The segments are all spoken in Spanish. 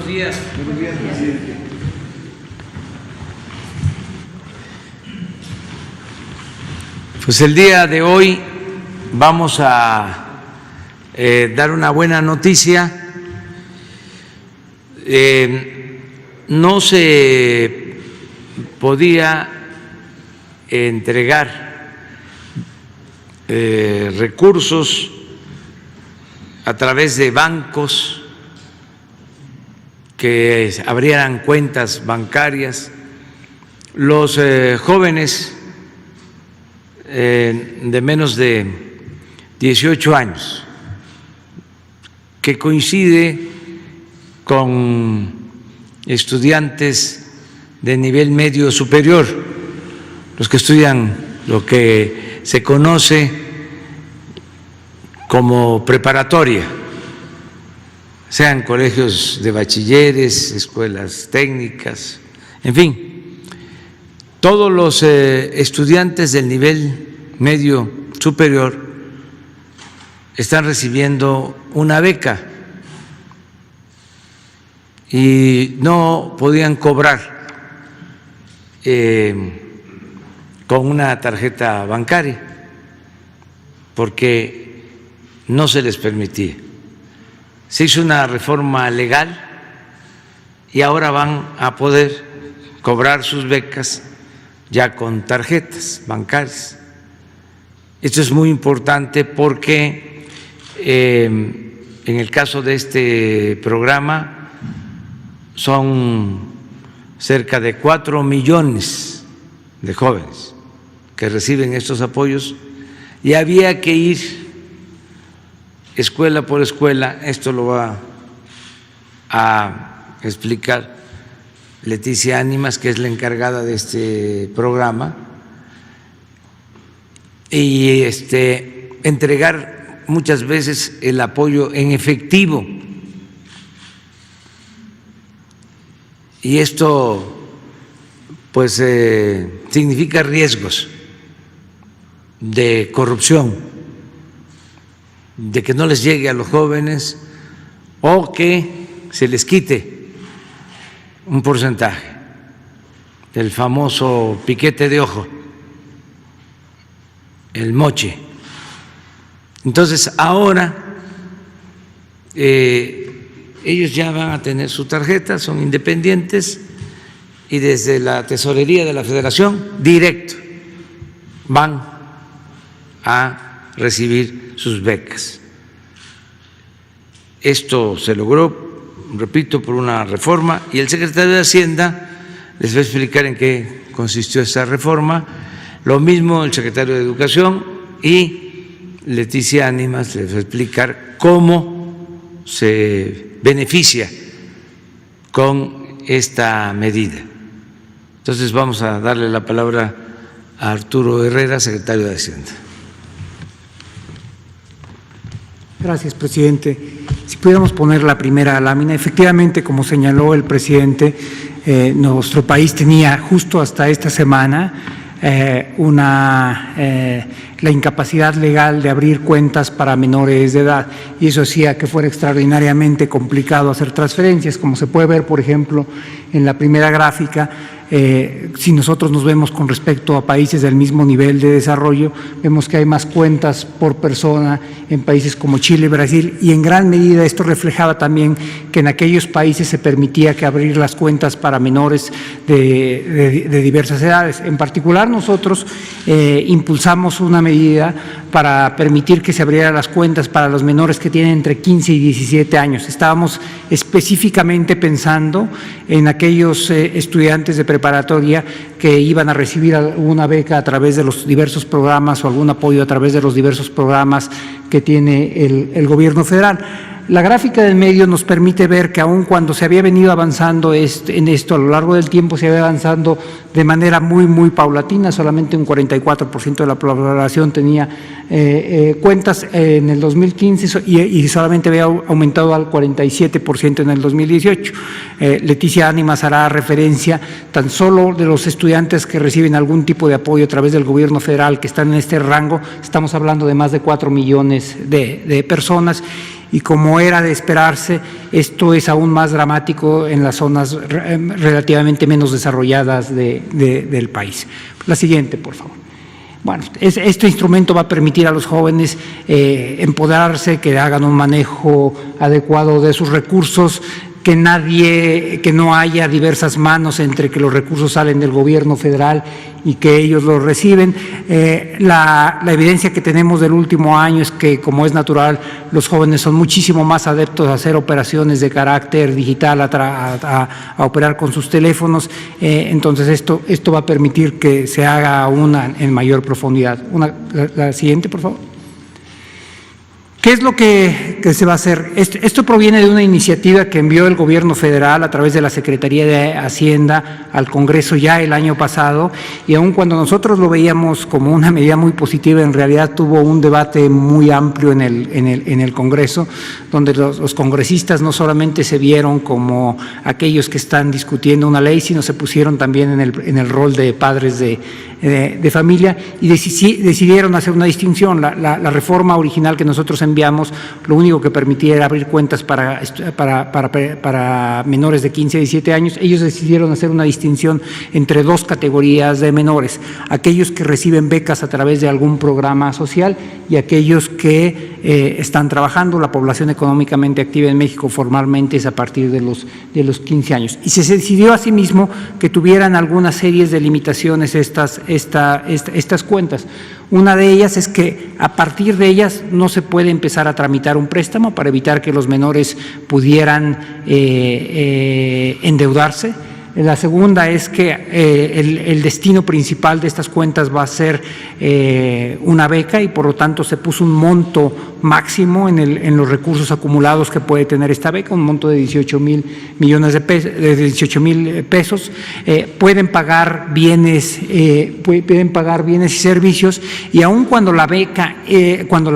Buenos días. Buenos días, presidente. Pues el día de hoy vamos a dar una buena noticia. No se podía entregar recursos a través de bancos que abrieran cuentas bancarias. Los jóvenes de menos de 18 años, que coincide con estudiantes de nivel medio superior, los que estudian lo que se conoce como preparatoria, sean colegios de bachilleres, escuelas técnicas, en fin, todos los estudiantes del nivel medio superior están recibiendo una beca y no podían cobrar con una tarjeta bancaria porque no se les permitía. Se hizo una reforma legal y ahora van a poder cobrar sus becas ya con tarjetas bancarias. Esto es muy importante porque en el caso de este programa son cerca de 4 millones de jóvenes que reciben estos apoyos y había que ir escuela por escuela. Esto lo va a explicar Leticia Ánimas, que es la encargada de este programa, y entregar muchas veces el apoyo en efectivo. Y esto pues significa riesgos de corrupción, de que no les llegue a los jóvenes o que se les quite un porcentaje, el famoso piquete de ojo, el moche. Entonces ahora ellos ya van a tener su tarjeta, son independientes y desde la tesorería de la Federación directo van a recibir sus becas. Esto se logró, repito, por una reforma y el secretario de Hacienda les va a explicar en qué consistió esa reforma. Lo mismo el secretario de Educación y Leticia Ánimas les va a explicar cómo se beneficia con esta medida. Entonces vamos a darle la palabra a Arturo Herrera, secretario de Hacienda. Gracias, presidente. Si pudiéramos poner la primera lámina, efectivamente, como señaló el presidente, nuestro país tenía justo hasta esta semana la incapacidad legal de abrir cuentas para menores de edad y eso hacía que fuera extraordinariamente complicado hacer transferencias, como se puede ver, por ejemplo, en la primera gráfica. Si nosotros nos vemos con respecto a países del mismo nivel de desarrollo, vemos que hay más cuentas por persona en países como Chile, Brasil, y en gran medida esto reflejaba también que en aquellos países se permitía que abrir las cuentas para menores de diversas edades. En particular, nosotros impulsamos una medida para permitir que se abrieran las cuentas para los menores que tienen entre 15 y 17 años. Estábamos específicamente pensando en aquellos estudiantes de preparatoria que iban a recibir alguna beca a través de los diversos programas o algún apoyo a través de los diversos programas que tiene el gobierno federal. La gráfica del medio nos permite ver que aun cuando se había venido avanzando en esto a lo largo del tiempo, se había avanzado de manera muy paulatina. Solamente un 44% de la población tenía cuentas en el 2015 y solamente había aumentado al 47% en el 2018. Leticia Ánimas hará referencia tan solo de los estudiantes que reciben algún tipo de apoyo a través del gobierno federal que están en este rango. Estamos hablando de más de 4 millones de personas y como era de esperarse, esto es aún más dramático en las zonas relativamente menos desarrolladas del país. La siguiente, por favor. Bueno, este instrumento va a permitir a los jóvenes empoderarse, que hagan un manejo adecuado de sus recursos, que no haya diversas manos entre que los recursos salen del gobierno federal y que ellos los reciben. La evidencia que tenemos del último año es que, como es natural, los jóvenes son muchísimo más adeptos a hacer operaciones de carácter digital, a operar con sus teléfonos. Entonces esto va a permitir que se haga en mayor profundidad. La siguiente, por favor. ¿Qué es lo que se va a hacer? Esto proviene de una iniciativa que envió el gobierno federal a través de la Secretaría de Hacienda al Congreso ya el año pasado, y aun cuando nosotros lo veíamos como una medida muy positiva, en realidad tuvo un debate muy amplio en el Congreso, donde los congresistas no solamente se vieron como aquellos que están discutiendo una ley, sino se pusieron también en el rol de padres de familia y decidieron hacer una distinción. La reforma original que nosotros enviamos, lo único que permitía era abrir cuentas para menores de 15 a 17 años. Ellos decidieron hacer una distinción entre dos categorías de menores: aquellos que reciben becas a través de algún programa social y aquellos que están trabajando. La población económicamente activa en México formalmente es a partir de los 15 años. Y se decidió asimismo que tuvieran algunas series de limitaciones estas cuentas. Una de ellas es que a partir de ellas no se puede empezar a tramitar un préstamo para evitar que los menores pudieran endeudarse. La segunda es que el destino principal de estas cuentas va a ser una beca, y por lo tanto se puso un monto máximo en los recursos acumulados que puede tener esta beca, un monto de 18,000 millones de pesos, de 18,000 pesos. Pueden pagar bienes y servicios, y aun cuando la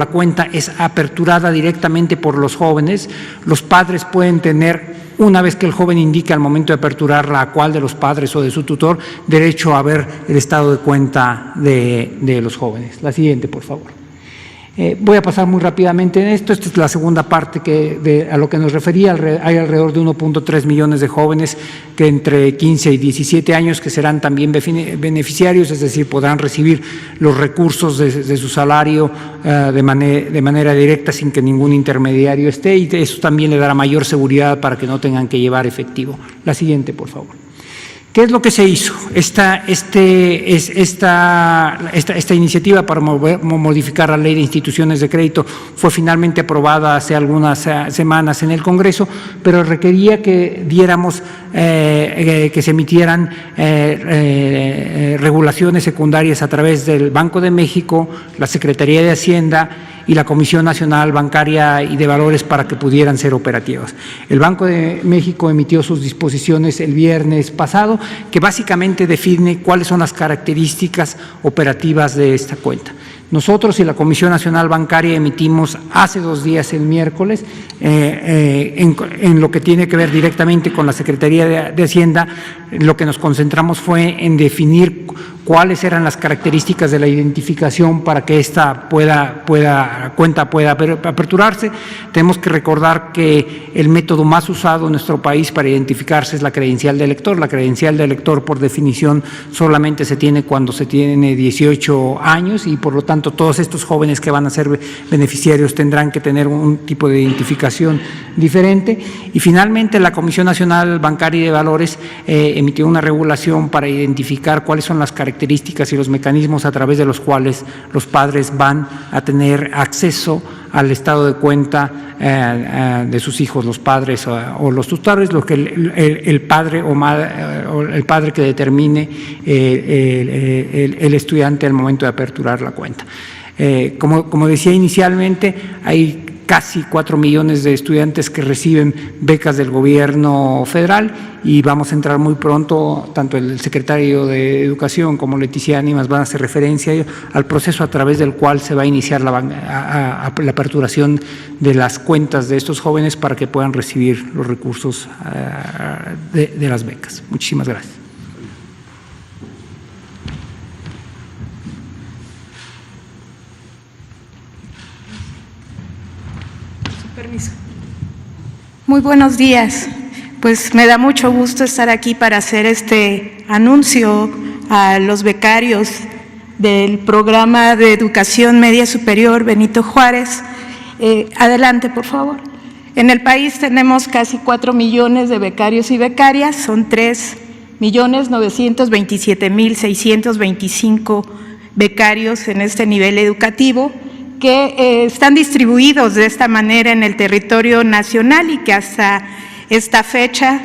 cuenta es aperturada directamente por los jóvenes, los padres pueden tener, una vez que el joven indique al momento de aperturarla a cuál de los padres o de su tutor, derecho a ver el estado de cuenta de los jóvenes. La siguiente, por favor. Voy a pasar muy rápidamente en esto. Esta es la segunda parte a lo que nos refería. Hay alrededor de 1.3 millones de jóvenes que entre 15 y 17 años que serán también beneficiarios, es decir, podrán recibir los recursos de su salario de manera directa sin que ningún intermediario esté, y eso también le dará mayor seguridad para que no tengan que llevar efectivo. La siguiente, por favor. ¿Qué es lo que se hizo? Esta iniciativa para modificar la Ley de Instituciones de Crédito fue finalmente aprobada hace algunas semanas en el Congreso, pero requería que se emitieran regulaciones secundarias a través del Banco de México, la Secretaría de Hacienda y la Comisión Nacional Bancaria y de Valores para que pudieran ser operativas. El Banco de México emitió sus disposiciones el viernes pasado, que básicamente define cuáles son las características operativas de esta cuenta. Nosotros y la Comisión Nacional Bancaria emitimos hace 2 días, el miércoles, en lo que tiene que ver directamente con la Secretaría de Hacienda. Lo que nos concentramos fue en definir cuáles eran las características de la identificación para que esta cuenta pueda aperturarse. Tenemos que recordar que el método más usado en nuestro país para identificarse es la credencial de elector. La credencial de elector, por definición, solamente se tiene cuando se tiene 18 años, y por lo tanto todos estos jóvenes que van a ser beneficiarios tendrán que tener un tipo de identificación diferente. Y finalmente la Comisión Nacional Bancaria y de Valores emitió una regulación para identificar cuáles son las características y los mecanismos a través de los cuales los padres van a tener acceso al estado de cuenta de sus hijos, los padres o los tutores, lo que el padre o el padre que determine el estudiante al momento de aperturar la cuenta. Como decía inicialmente, hay casi 4 millones de estudiantes que reciben becas del gobierno federal, y vamos a entrar muy pronto, tanto el secretario de Educación como Leticia Ánimas van a hacer referencia al proceso a través del cual se va a iniciar la aperturación de las cuentas de estos jóvenes para que puedan recibir los recursos de las becas. Muchísimas gracias. permiso. Muy buenos días. Pues me da mucho gusto estar aquí para hacer este anuncio a los becarios del programa de educación media superior Benito Juárez. Adelante, por favor. En el país tenemos casi 4 millones de becarios y becarias, son 3.927.625 becarios en este nivel educativo que están distribuidos de esta manera en el territorio nacional y que hasta esta fecha,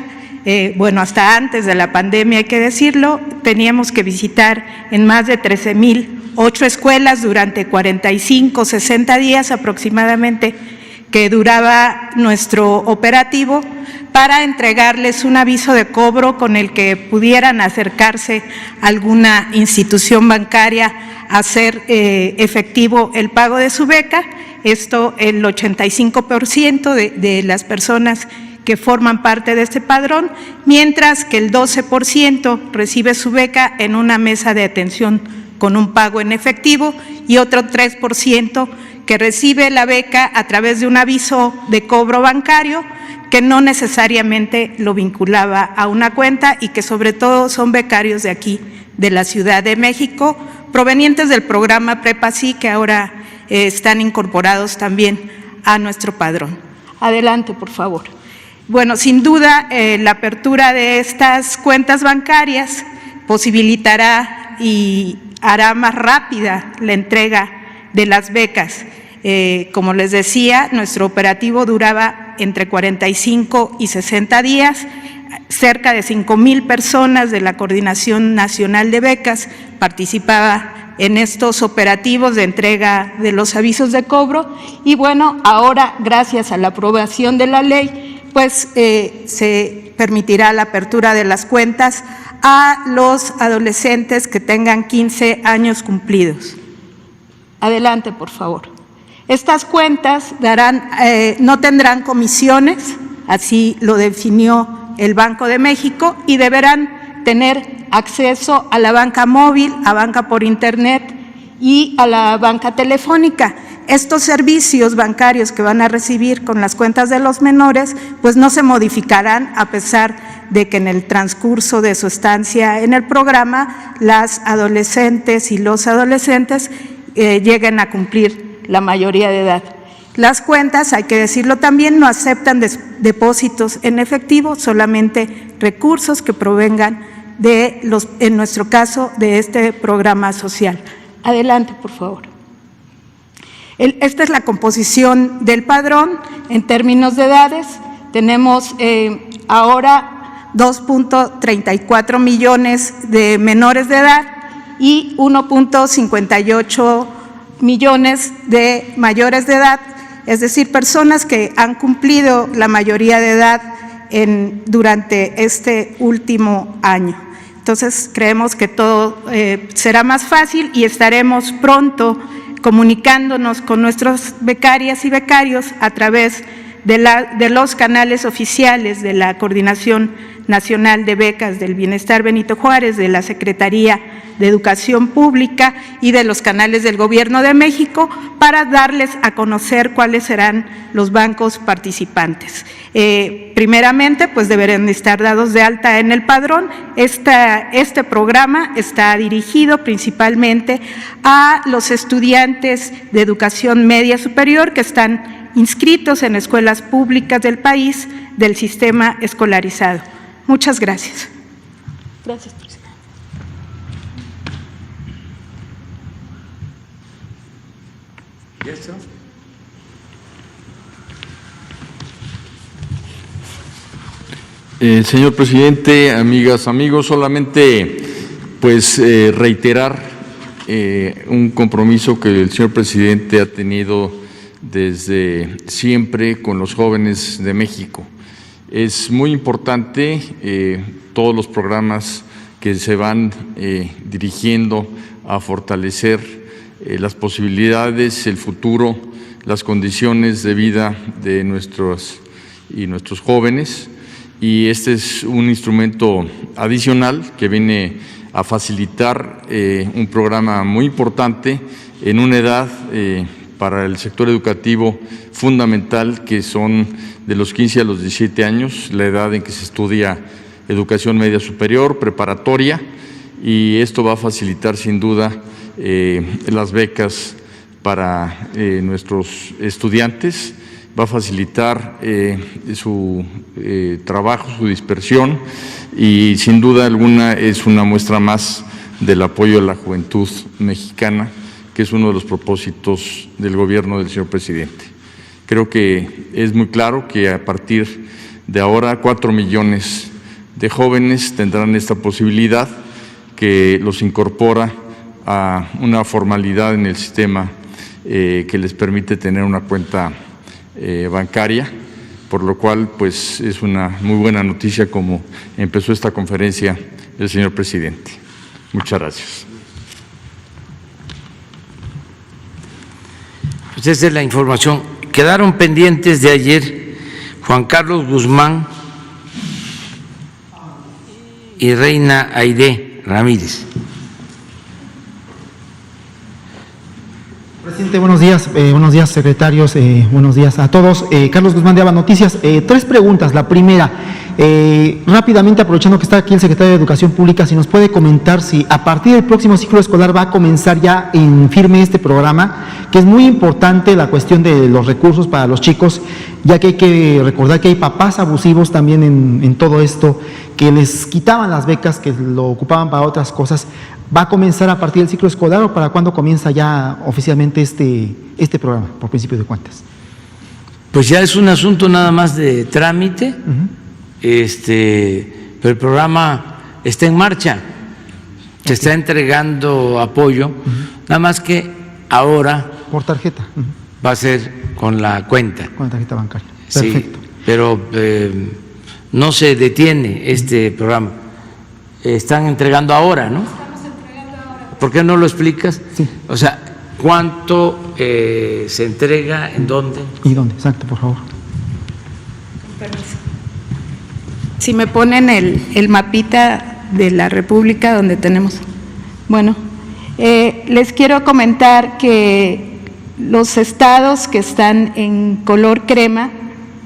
hasta antes de la pandemia hay que decirlo, teníamos que visitar en más de 13.008 escuelas durante 45, 60 días aproximadamente que duraba nuestro operativo para entregarles un aviso de cobro con el que pudieran acercarse a alguna institución bancaria a hacer efectivo el pago de su beca. Esto, el 85% de las personas que forman parte de este padrón, mientras que el 12% recibe su beca en una mesa de atención con un pago en efectivo y otro 3% que recibe la beca a través de un aviso de cobro bancario que no necesariamente lo vinculaba a una cuenta y que sobre todo son becarios de aquí, de la Ciudad de México, provenientes del programa Prepasí, que ahora están incorporados también a nuestro padrón. Adelante, por favor. Bueno, sin duda, la apertura de estas cuentas bancarias posibilitará y hará más rápida la entrega de las becas. Como les decía, nuestro operativo duraba entre 45 y 60 días. Cerca de 5,000 personas de la Coordinación Nacional de Becas participaba en estos operativos de entrega de los avisos de cobro y bueno, ahora gracias a la aprobación de la ley, pues se permitirá la apertura de las cuentas a los adolescentes que tengan 15 años cumplidos. Adelante, por favor. Estas cuentas no tendrán comisiones, así lo definió el Banco de México, y deberán tener acceso a la banca móvil, a banca por internet y a la banca telefónica. Estos servicios bancarios que van a recibir con las cuentas de los menores, pues no se modificarán a pesar de que en el transcurso de su estancia en el programa, las adolescentes y los adolescentes lleguen a cumplir la mayoría de edad. Las cuentas, hay que decirlo también, no aceptan depósitos en efectivo, solamente recursos que provengan de en nuestro caso, de este programa social. Adelante, por favor. Esta es la composición del padrón en términos de edades. Tenemos ahora 2.34 millones de menores de edad y 1.58 millones de mayores de edad, es decir, personas que han cumplido la mayoría de edad durante este último año. Entonces, creemos que todo será más fácil y estaremos pronto comunicándonos con nuestros becarias y becarios a través de los canales oficiales de la Coordinación Nacional de Becas del Bienestar Benito Juárez, de la Secretaría de Educación Pública y de los canales del Gobierno de México para darles a conocer cuáles serán los bancos participantes. Primeramente, pues deberán estar dados de alta en el padrón. Este programa está dirigido principalmente a los estudiantes de educación media superior que están inscritos en escuelas públicas del país del sistema escolarizado. Muchas gracias. Gracias, presidente. ¿Y esto? Señor presidente, amigas, amigos, solamente pues reiterar un compromiso que el señor presidente ha tenido desde siempre con los jóvenes de México. Es muy importante todos los programas que se van dirigiendo a fortalecer las posibilidades, el futuro, las condiciones de vida de nuestros jóvenes, y este es un instrumento adicional que viene a facilitar un programa muy importante en una edad para el sector educativo fundamental, que son de los 15 a los 17 años, la edad en que se estudia educación media superior, preparatoria, y esto va a facilitar sin duda las becas para nuestros estudiantes, va a facilitar su trabajo, su dispersión, y sin duda alguna es una muestra más del apoyo a la juventud mexicana, que es uno de los propósitos del gobierno del señor presidente. Creo que es muy claro que a partir de ahora 4 millones de jóvenes tendrán esta posibilidad, que los incorpora a una formalidad en el sistema que les permite tener una cuenta bancaria, por lo cual pues es una muy buena noticia como empezó esta conferencia el señor presidente. Muchas gracias. Pues esa es la información. Quedaron pendientes de ayer Juan Carlos Guzmán y Reina Aide Ramírez. Presidente, buenos días secretarios, buenos días a todos. Carlos Guzmán de ABA Noticias. 3 preguntas. La primera, rápidamente aprovechando que está aquí el secretario de Educación Pública, si nos puede comentar si a partir del próximo ciclo escolar va a comenzar ya en firme este programa, que es muy importante la cuestión de los recursos para los chicos, ya que hay que recordar que hay papás abusivos también en todo esto, que les quitaban las becas, que lo ocupaban para otras cosas. ¿Va a comenzar a partir del ciclo escolar o para cuándo comienza ya oficialmente este programa, por principio de cuentas? Pues ya es un asunto nada más de trámite, pero el programa está en marcha, se está entregando apoyo, nada más que ahora por tarjeta. va a ser con la cuenta. Con la tarjeta bancaria. Perfecto. Sí, pero no se detiene este programa. Están entregando ahora, ¿no? ¿Por qué no lo explicas? Sí. O sea, ¿cuánto se entrega? ¿En dónde? ¿Y dónde? Exacto, por favor. Permiso. Si me ponen el mapita de la República donde tenemos. Bueno, les quiero comentar que los estados que están en color crema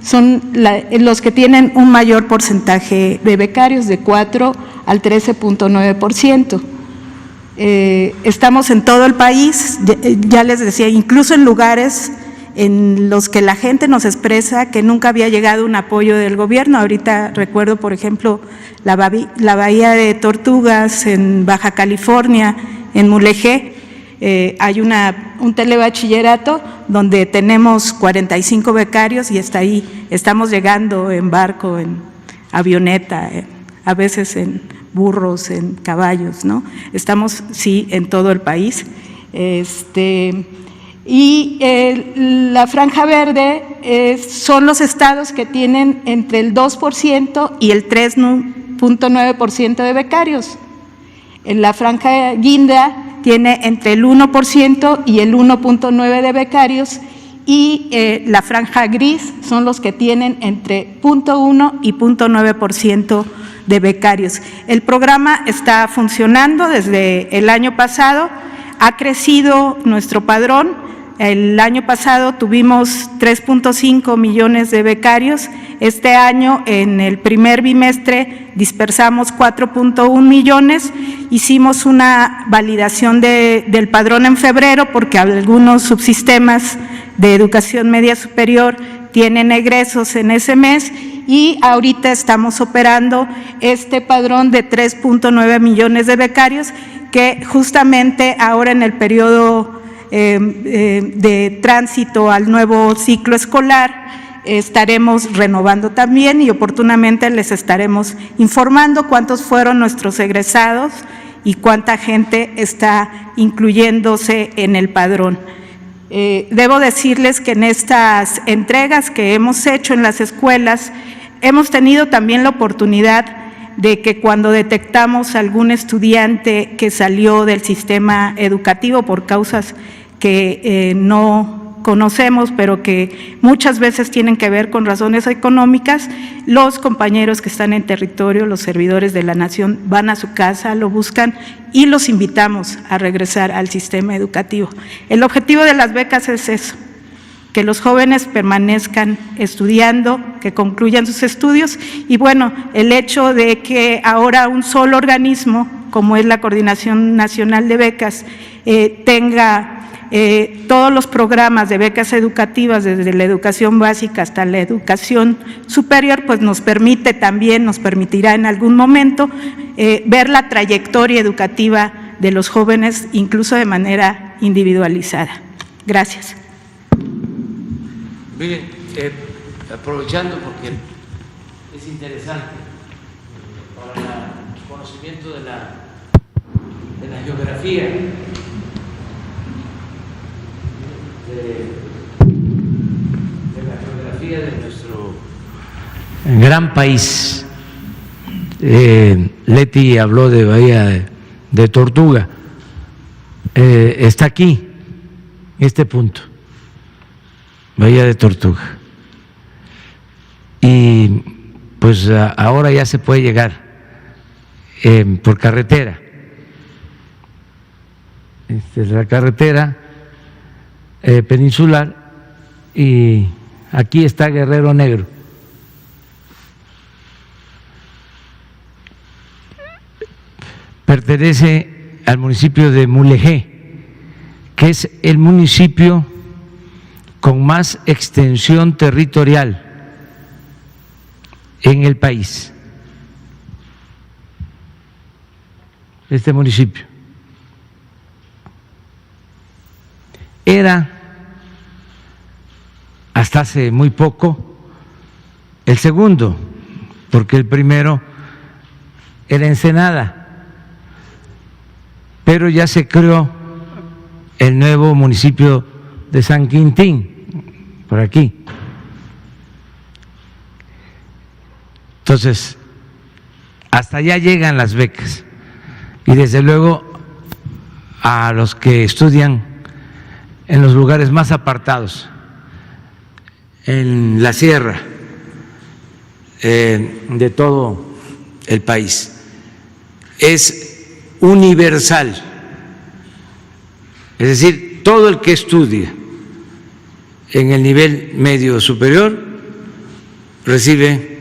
son los que tienen un mayor porcentaje de becarios, de 4 al 13.9%. Estamos en todo el país, ya les decía, incluso en lugares en los que la gente nos expresa que nunca había llegado un apoyo del gobierno. Ahorita recuerdo, por ejemplo, la Bahía de Tortugas en Baja California, en Mulegé, hay un telebachillerato donde tenemos 45 becarios y hasta ahí estamos llegando en barco, en avioneta, a veces en burros, en caballos, ¿no? Estamos, sí, en todo el país. Y la franja verde son los estados que tienen entre el 2% y el 3.9% de becarios. En la franja guinda tiene entre el 1% y el 1.9% de becarios, y la franja gris son los que tienen entre 0.1 y 0.9% de becarios. El programa está funcionando desde el año pasado, ha crecido nuestro padrón. El año pasado tuvimos 3.5 millones de becarios. Este año, en el primer bimestre, dispersamos 4.1 millones. Hicimos una validación del padrón en febrero porque algunos subsistemas de educación media superior tienen egresos en ese mes, y ahorita estamos operando este padrón de 3.9 millones de becarios, que justamente ahora en el periodo de tránsito al nuevo ciclo escolar estaremos renovando también, y oportunamente les estaremos informando cuántos fueron nuestros egresados y cuánta gente está incluyéndose en el padrón. Debo decirles que en estas entregas que hemos hecho en las escuelas hemos tenido también la oportunidad de que cuando detectamos algún estudiante que salió del sistema educativo por causas que no conocemos, pero que muchas veces tienen que ver con razones económicas, los compañeros que están en territorio, los servidores de la nación, van a su casa, lo buscan y los invitamos a regresar al sistema educativo. El objetivo de las becas es eso, que los jóvenes permanezcan estudiando, que concluyan sus estudios y bueno, el hecho de que ahora un solo organismo, como es la Coordinación Nacional de Becas, tenga todos los programas de becas educativas desde la educación básica hasta la educación superior, pues nos permitirá en algún momento ver la trayectoria educativa de los jóvenes, incluso de manera individualizada. Gracias. Miren, aprovechando porque es interesante para el conocimiento de la geografía de nuestro gran país. Leti habló de Bahía de Tortuga, está aquí, este punto, Bahía de Tortuga, y pues ahora ya se puede llegar por carretera. Esta es la carretera peninsular y aquí está Guerrero Negro. Pertenece al municipio de Mulegé, que es el municipio con más extensión territorial en el país. Este municipio era, hasta hace muy poco, el segundo, porque el primero era Ensenada, pero ya se creó el nuevo municipio de San Quintín, por aquí. Entonces, hasta allá llegan las becas y desde luego a los que estudian en los lugares más apartados, en la sierra de todo el país. Es universal, es decir, todo el que estudia en el nivel medio superior recibe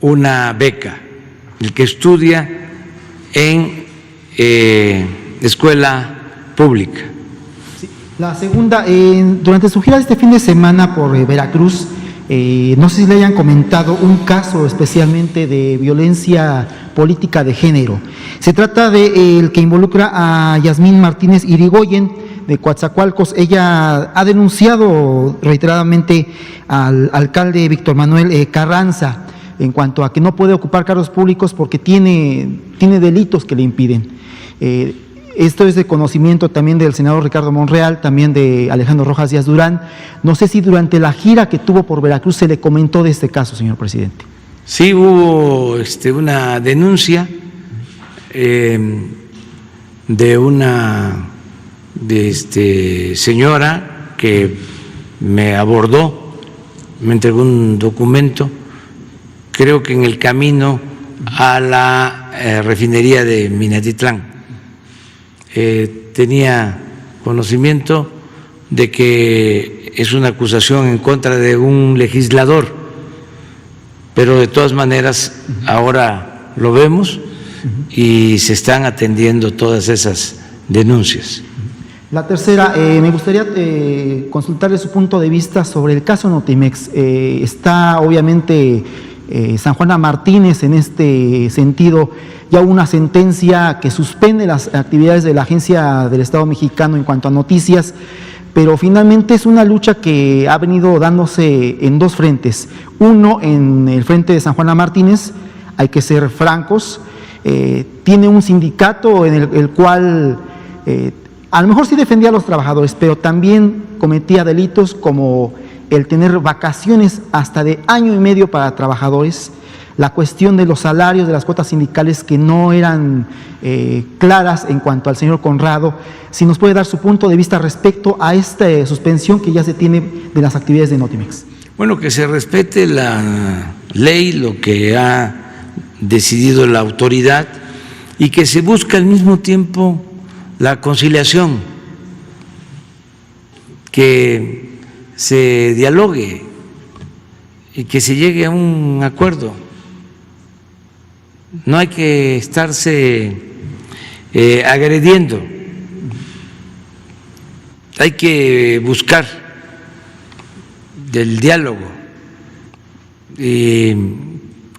una beca, el que estudia en escuela pública. La segunda, durante su gira este fin de semana por Veracruz, no sé si le hayan comentado un caso especialmente de violencia política de género. Se trata de el que involucra a Yasmín Martínez Irigoyen, de Coatzacoalcos. Ella ha denunciado reiteradamente al alcalde Víctor Manuel Carranza en cuanto a que no puede ocupar cargos públicos porque tiene delitos que le impiden. Esto es de conocimiento también del senador Ricardo Monreal, también de Alejandro Rojas Díaz Durán. No sé si durante la gira que tuvo por Veracruz se le comentó de este caso, señor presidente. Sí, hubo una denuncia de una señora que me abordó, me entregó un documento, creo que en el camino a la refinería de Minatitlán. Tenía conocimiento de que es una acusación en contra de un legislador, pero de todas maneras ahora lo vemos y se están atendiendo todas esas denuncias. La tercera, me gustaría consultarle su punto de vista sobre el caso Notimex. Está obviamente San Juana Martínez en este sentido. Ya hubo una sentencia que suspende las actividades de la Agencia del Estado Mexicano en cuanto a noticias, pero finalmente es una lucha que ha venido dándose en dos frentes. Uno, en el frente de San Juana Martínez, hay que ser francos, tiene un sindicato en el cual a lo mejor sí defendía a los trabajadores, pero también cometía delitos como el tener vacaciones hasta de año y medio para trabajadores, la cuestión de los salarios de las cuotas sindicales que no eran claras en cuanto al señor Conrado. Si nos puede dar su punto de vista respecto a esta suspensión que ya se tiene de las actividades de Notimex. Bueno, que se respete la ley, lo que ha decidido la autoridad, y que se busque al mismo tiempo la conciliación, que se dialogue y que se llegue a un acuerdo. No hay que estarse agrediendo, hay que buscar del diálogo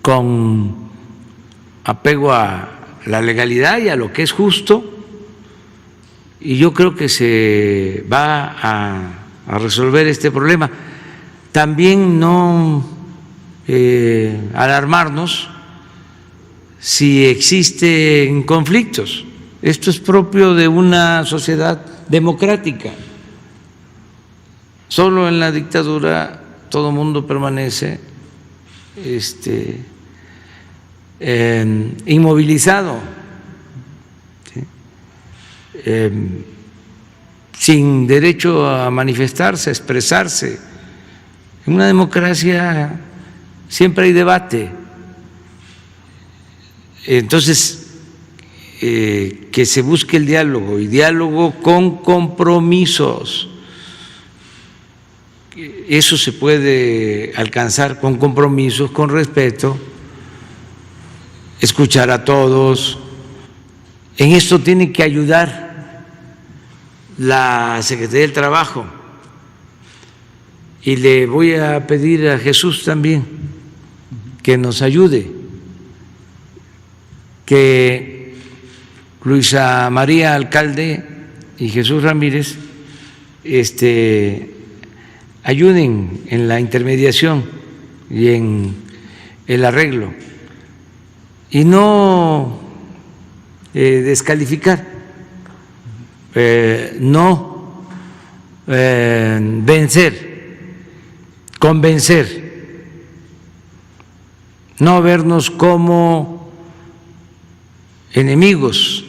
con apego a la legalidad y a lo que es justo, y yo creo que se va a resolver este problema. También no alarmarnos si existen conflictos. Esto es propio de una sociedad democrática. Solo en la dictadura todo mundo permanece inmovilizado, ¿sí? Sin derecho a manifestarse, a expresarse. En una democracia siempre hay debate. Entonces, que se busque el diálogo, y diálogo con compromisos. Eso se puede alcanzar con compromisos, con respeto, escuchar a todos. En esto tiene que ayudar la Secretaría del Trabajo, y le voy a pedir a Jesús también que nos ayude, que Luisa María Alcalde y Jesús Ramírez ayuden en la intermediación y en el arreglo, y no descalificar, no vencer, convencer, no vernos como enemigos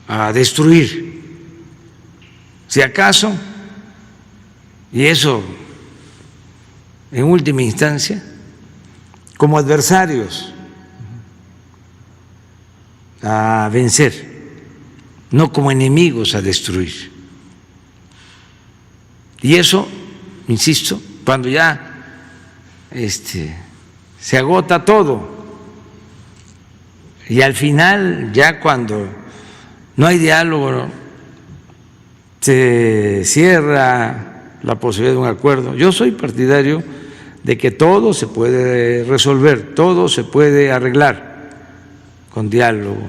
a destruir. Si acaso, y eso en última instancia, como adversarios a vencer, no como enemigos a destruir. Y eso, insisto, cuando ya se agota todo, y al final, ya cuando no hay diálogo, se cierra la posibilidad de un acuerdo. Yo soy partidario de que todo se puede resolver, todo se puede arreglar con diálogo,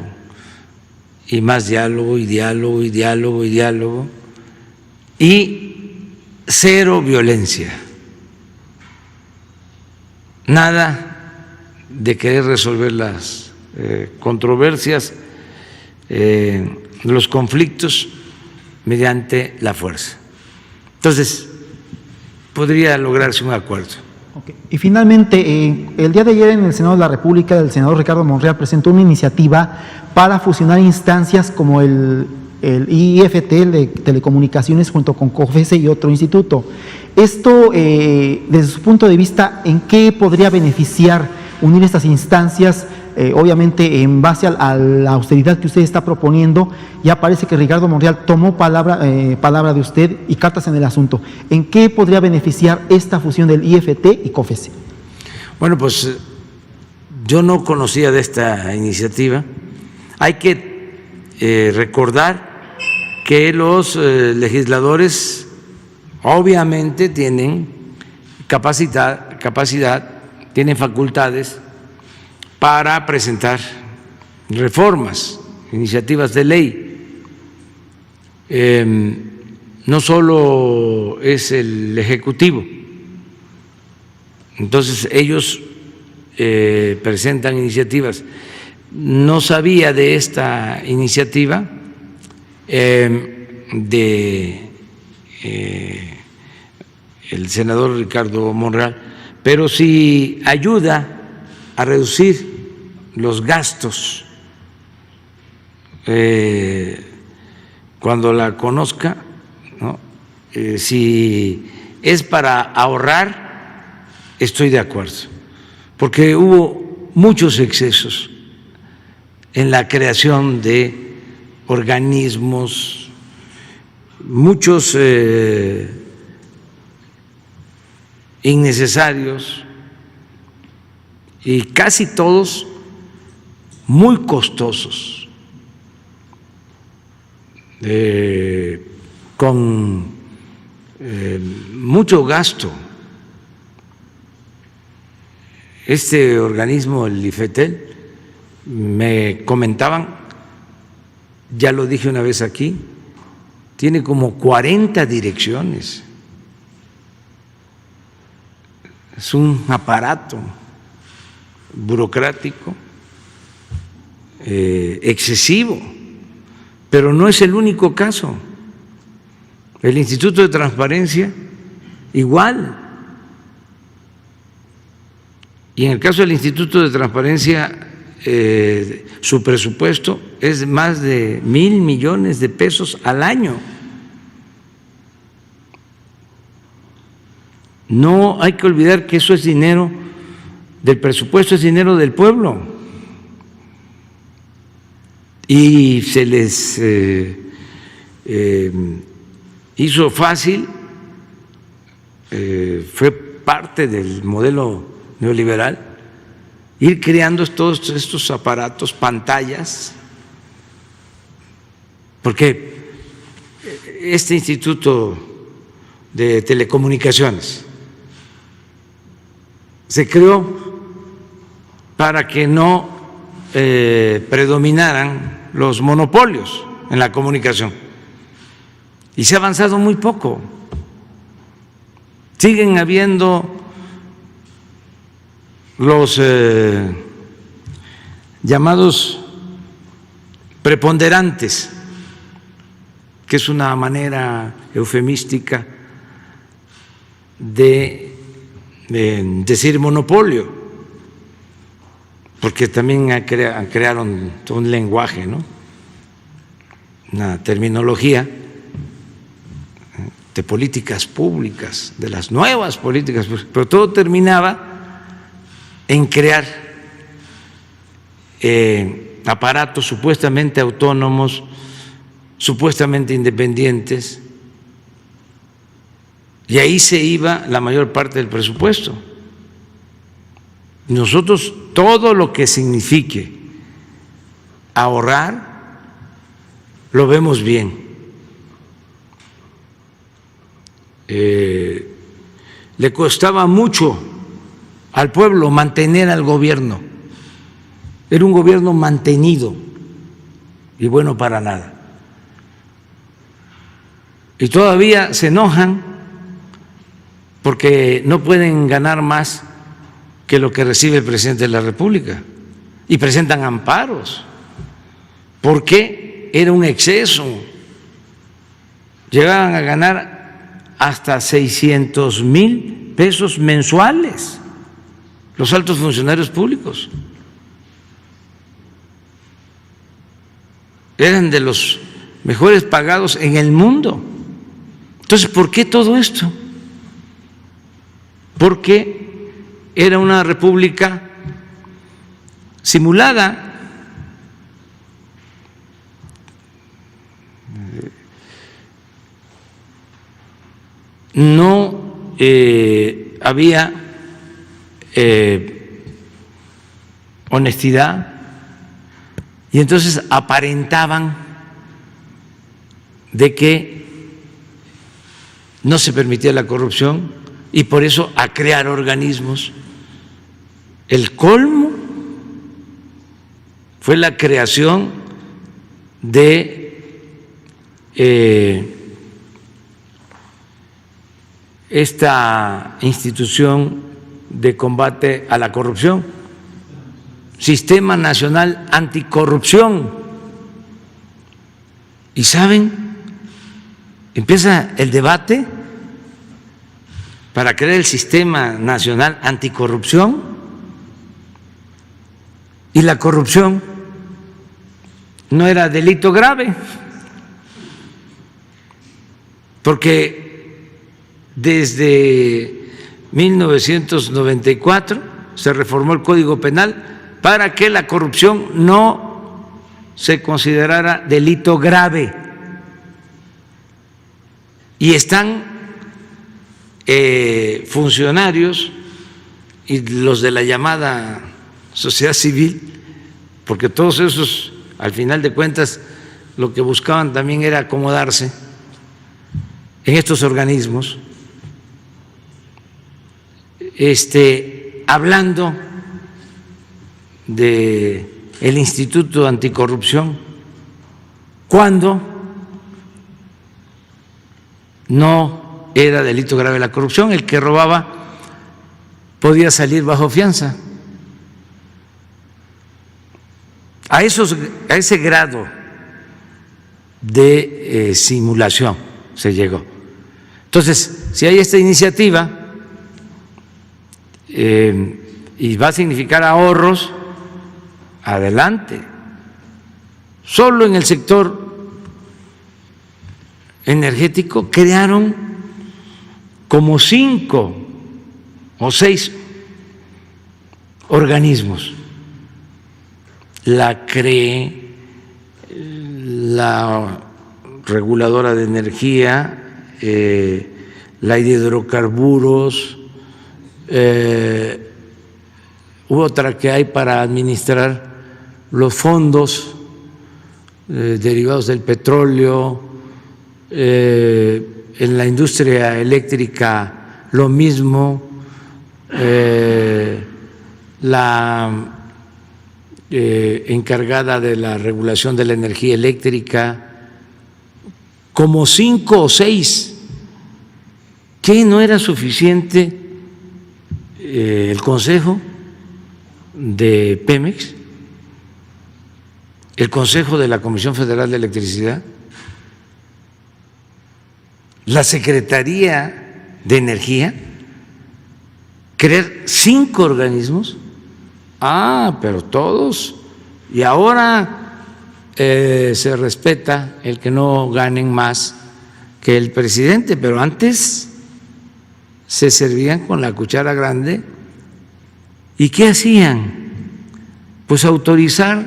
y más diálogo, y diálogo, y diálogo, y diálogo, y cero violencia. Nada de querer resolver las controversias, los conflictos mediante la fuerza. Entonces, podría lograrse un acuerdo. Okay. Y finalmente, el día de ayer en el Senado de la República, el senador Ricardo Monreal presentó una iniciativa para fusionar instancias como el IFT, el de Telecomunicaciones, junto con COFESE y otro instituto. Esto, desde su punto de vista, ¿en qué podría beneficiar unir estas instancias? Obviamente, en base a la austeridad que usted está proponiendo, ya parece que Ricardo Monreal tomó palabra de usted y cartas en el asunto. ¿En qué podría beneficiar esta fusión del IFT y COFESE? Bueno, pues yo no conocía de esta iniciativa. Hay que recordar que los legisladores obviamente tienen capacidad, tienen facultades para presentar reformas, iniciativas de ley. No solo es el Ejecutivo. Entonces ellos presentan iniciativas. No sabía de esta iniciativa de el senador Ricardo Monreal, pero si ayuda a reducir los gastos. Cuando la conozca, ¿no? Si es para ahorrar, estoy de acuerdo, porque hubo muchos excesos en la creación de organismos, muchos innecesarios y casi todos muy costosos, con mucho gasto. Este organismo, el IFETEL, me comentaban, ya lo dije una vez aquí, tiene como 40 direcciones. Es un aparato burocrático excesivo, pero no es el único caso. El Instituto de Transparencia, igual. Y en el caso del Instituto de Transparencia, su presupuesto es más de 1,000 millones de pesos al año. No hay que olvidar que eso es dinero del presupuesto, es dinero del pueblo. Y se les hizo fácil, fue parte del modelo neoliberal, ir creando todos estos aparatos, pantallas, porque este Instituto de Telecomunicaciones se creó para que no predominaran los monopolios en la comunicación, y se ha avanzado muy poco. Siguen habiendo los llamados preponderantes, que es una manera eufemística de decir monopolio, porque también crearon todo un lenguaje, ¿no? Una terminología de políticas públicas, de las nuevas políticas públicas, pero todo terminaba en crear aparatos supuestamente autónomos, supuestamente independientes, y ahí se iba la mayor parte del presupuesto. Nosotros, todo lo que signifique ahorrar, lo vemos bien. Le costaba mucho al pueblo mantener al gobierno. Era un gobierno mantenido y bueno para nada. Y todavía se enojan porque no pueden ganar más que lo que recibe el presidente de la República, y presentan amparos porque era un exceso. Llegaban a ganar hasta 600,000 pesos mensuales los altos funcionarios públicos. Eran de los mejores pagados en el mundo. Entonces, ¿por qué todo esto? Porque era una república simulada. No había honestidad, y entonces aparentaban de que no se permitía la corrupción, y por eso a crear organismos. El colmo fue la creación de esta institución de combate a la corrupción, Sistema Nacional Anticorrupción. ¿Y saben? Empieza el debate para crear el Sistema Nacional Anticorrupción, y la corrupción no era delito grave, porque desde 1994 se reformó el Código Penal para que la corrupción no se considerara delito grave. Y están funcionarios y los de la llamada sociedad civil, porque todos esos, al final de cuentas, lo que buscaban también era acomodarse en estos organismos, hablando de el Instituto Anticorrupción, cuando no era delito grave la corrupción. El que robaba podía salir bajo fianza. A ese grado de simulación se llegó. Entonces, si hay esta iniciativa y va a significar ahorros, adelante. Solo en el sector energético crearon como 5 o 6 organismos. La CRE, la reguladora de energía, la de hidrocarburos, otra que hay para administrar los fondos derivados del petróleo, en la industria eléctrica lo mismo, la encargada de la regulación de la energía eléctrica, como 5 o 6. ¿Qué no era suficiente el Consejo de Pemex, el Consejo de la Comisión Federal de Electricidad, la Secretaría de Energía, crear 5 organismos? Pero todos, y ahora se respeta el que no ganen más que el presidente, pero antes se servían con la cuchara grande. ¿Y qué hacían? Pues autorizar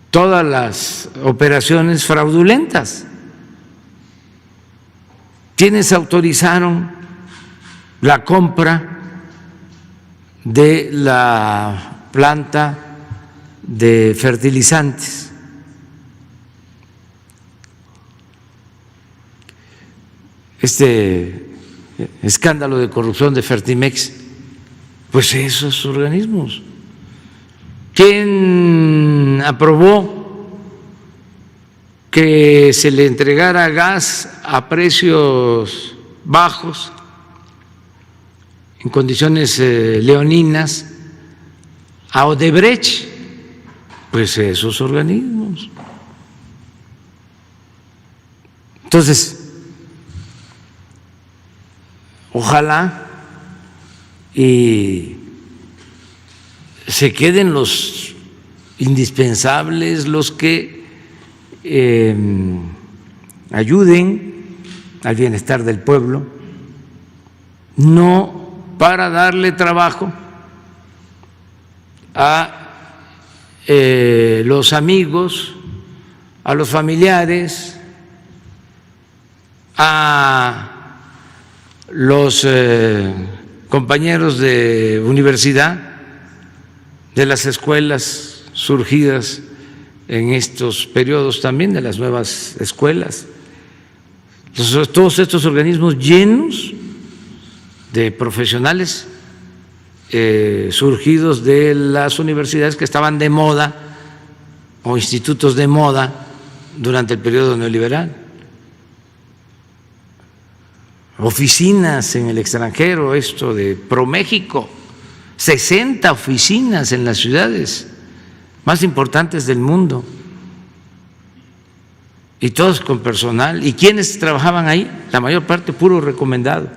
todas las operaciones fraudulentas. ¿Quiénes autorizaron la compra de la planta de fertilizantes? Este escándalo de corrupción de Fertimex, pues esos organismos. ¿Quién aprobó que se le entregara gas a precios bajos, en condiciones leoninas, a Odebrecht? Pues esos organismos. Entonces, ojalá y se queden los indispensables, los que ayuden al bienestar del pueblo, no para darle trabajo a los amigos, a los familiares, a los compañeros de universidad, de las escuelas surgidas en estos periodos también, de las nuevas escuelas. Entonces, todos estos organismos llenos de profesionales surgidos de las universidades que estaban de moda o institutos de moda durante el periodo neoliberal. Oficinas en el extranjero, esto de ProMéxico, 60 oficinas en las ciudades más importantes del mundo, y todos con personal. ¿Y quiénes trabajaban ahí? La mayor parte puro recomendado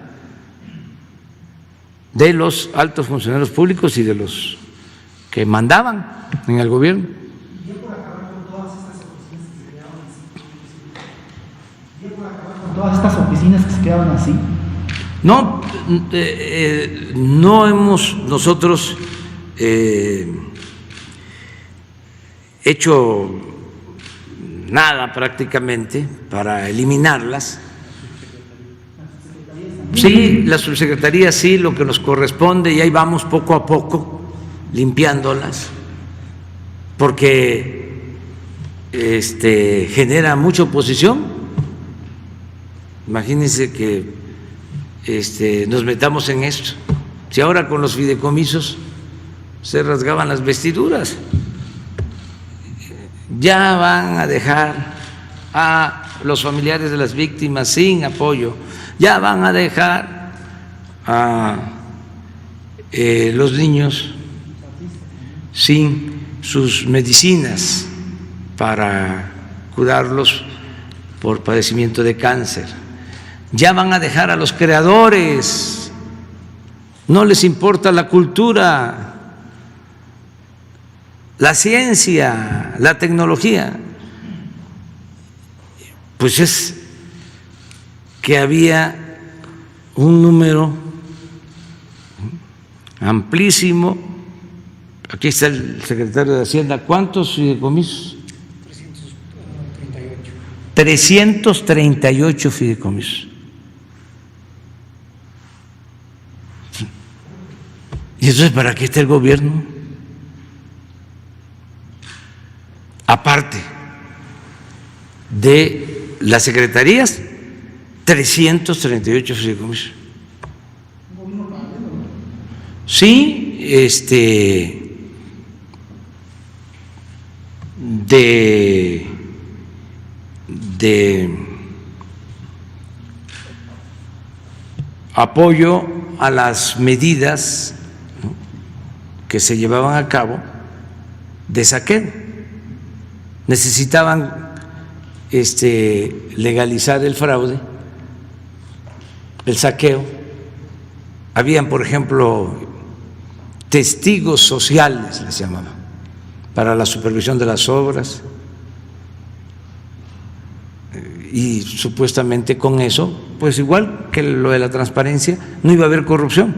de los altos funcionarios públicos y de los que mandaban en el gobierno. Todas estas oficinas que se quedaban así. No, no hemos nosotros hecho nada prácticamente para eliminarlas. Sí, la subsecretaría sí, lo que nos corresponde, y ahí vamos poco a poco limpiándolas, porque genera mucha oposición. Imagínense que nos metamos en esto. Si ahora con los fideicomisos se rasgaban las vestiduras, ya van a dejar a los familiares de las víctimas sin apoyo, ya van a dejar a los niños sin sus medicinas para curarlos por padecimiento de cáncer. Ya van a dejar a los creadores, no les importa la cultura, la ciencia, la tecnología. Pues es que había un número amplísimo. Aquí está el secretario de Hacienda. ¿Cuántos fideicomisos? 338 fideicomisos. ¿Y entonces para qué está el gobierno? Aparte de las secretarías, 338 fideicomisos. Sí, de apoyo a las medidas, ¿no?, que se llevaban a cabo de saqueo. Necesitaban legalizar el fraude, el saqueo. Habían, por ejemplo, testigos sociales, les llamaban, para la supervisión de las obras, y supuestamente con eso, pues igual que lo de la transparencia, no iba a haber corrupción.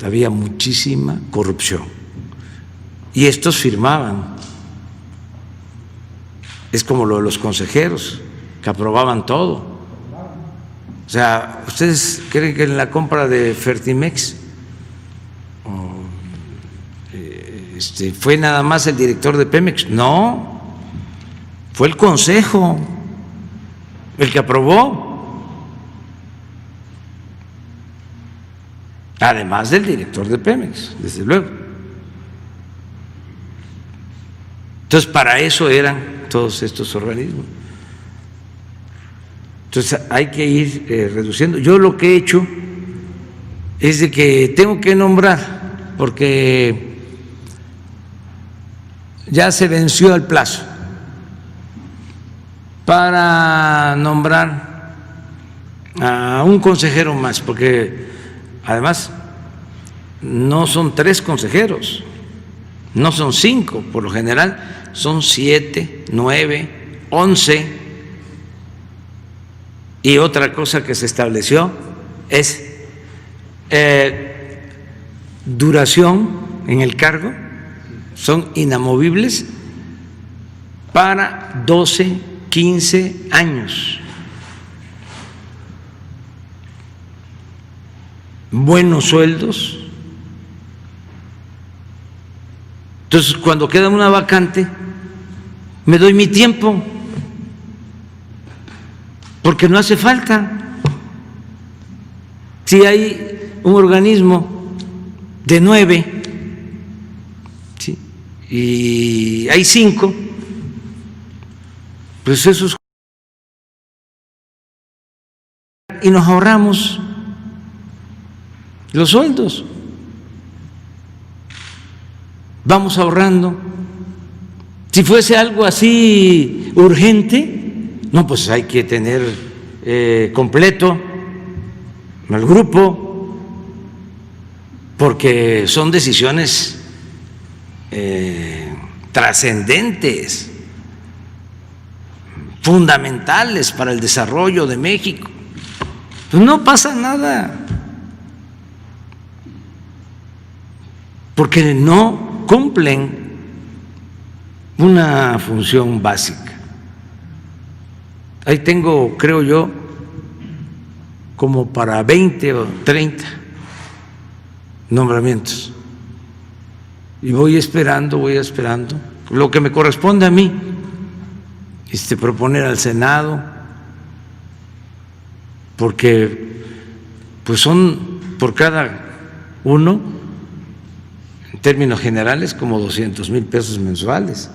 Había muchísima corrupción y estos firmaban. Es como lo de los consejeros, que aprobaban todo. O sea, ¿ustedes creen que en la compra de Fertimex fue nada más el director de Pemex? No, fue el Consejo el que aprobó, además del director de Pemex, desde luego. Entonces, para eso eran todos estos organismos. Entonces, hay que ir reduciendo. Yo lo que he hecho es de que tengo que nombrar, porque ya se venció el plazo para nombrar a un consejero más, porque además no son 3 consejeros, no son 5, por lo general son 7, 9, 11. Y otra cosa que se estableció es duración en el cargo, son inamovibles para 12, 15 años. Buenos sueldos. Entonces, cuando queda una vacante, me doy mi tiempo, porque no hace falta. Si hay un organismo de 9, ¿sí?, y hay 5, pues esos, y nos ahorramos los sueldos. Vamos ahorrando. Si fuese algo así urgente, no, pues hay que tener completo el grupo, porque son decisiones trascendentes, fundamentales para el desarrollo de México. Pues no pasa nada, porque no cumplen una función básica. Ahí tengo, creo yo, como para 20 o 30 nombramientos. Y voy esperando lo que me corresponde a mí, proponer al Senado, porque pues son por cada uno, en términos generales, como 200,000 pesos mensuales.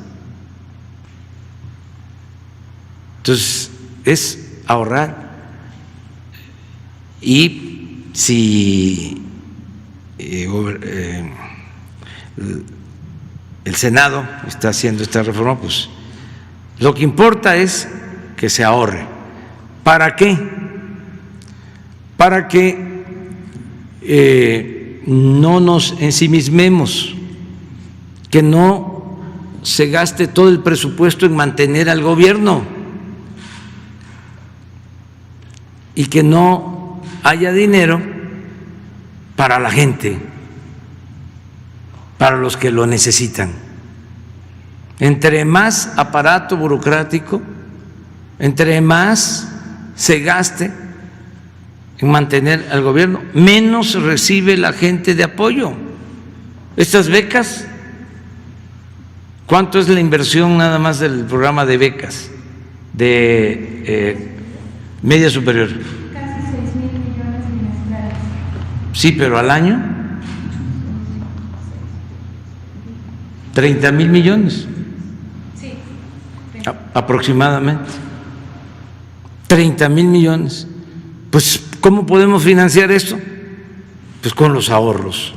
Entonces, es ahorrar. Y si el Senado está haciendo esta reforma, pues lo que importa es que se ahorre. ¿Para qué? Para que no nos ensimismemos, que no se gaste todo el presupuesto en mantener al gobierno y que no haya dinero para la gente, para los que lo necesitan. Entre más aparato burocrático, entre más se gaste en mantener al gobierno, menos recibe la gente de apoyo. Estas becas, ¿cuánto es la inversión nada más del programa de becas de media superior? Casi 6,000 millones trimestrales. Sí, pero al año 30,000 millones. Sí. Aproximadamente 30,000 millones. Pues, ¿cómo podemos financiar esto? Pues con los ahorros.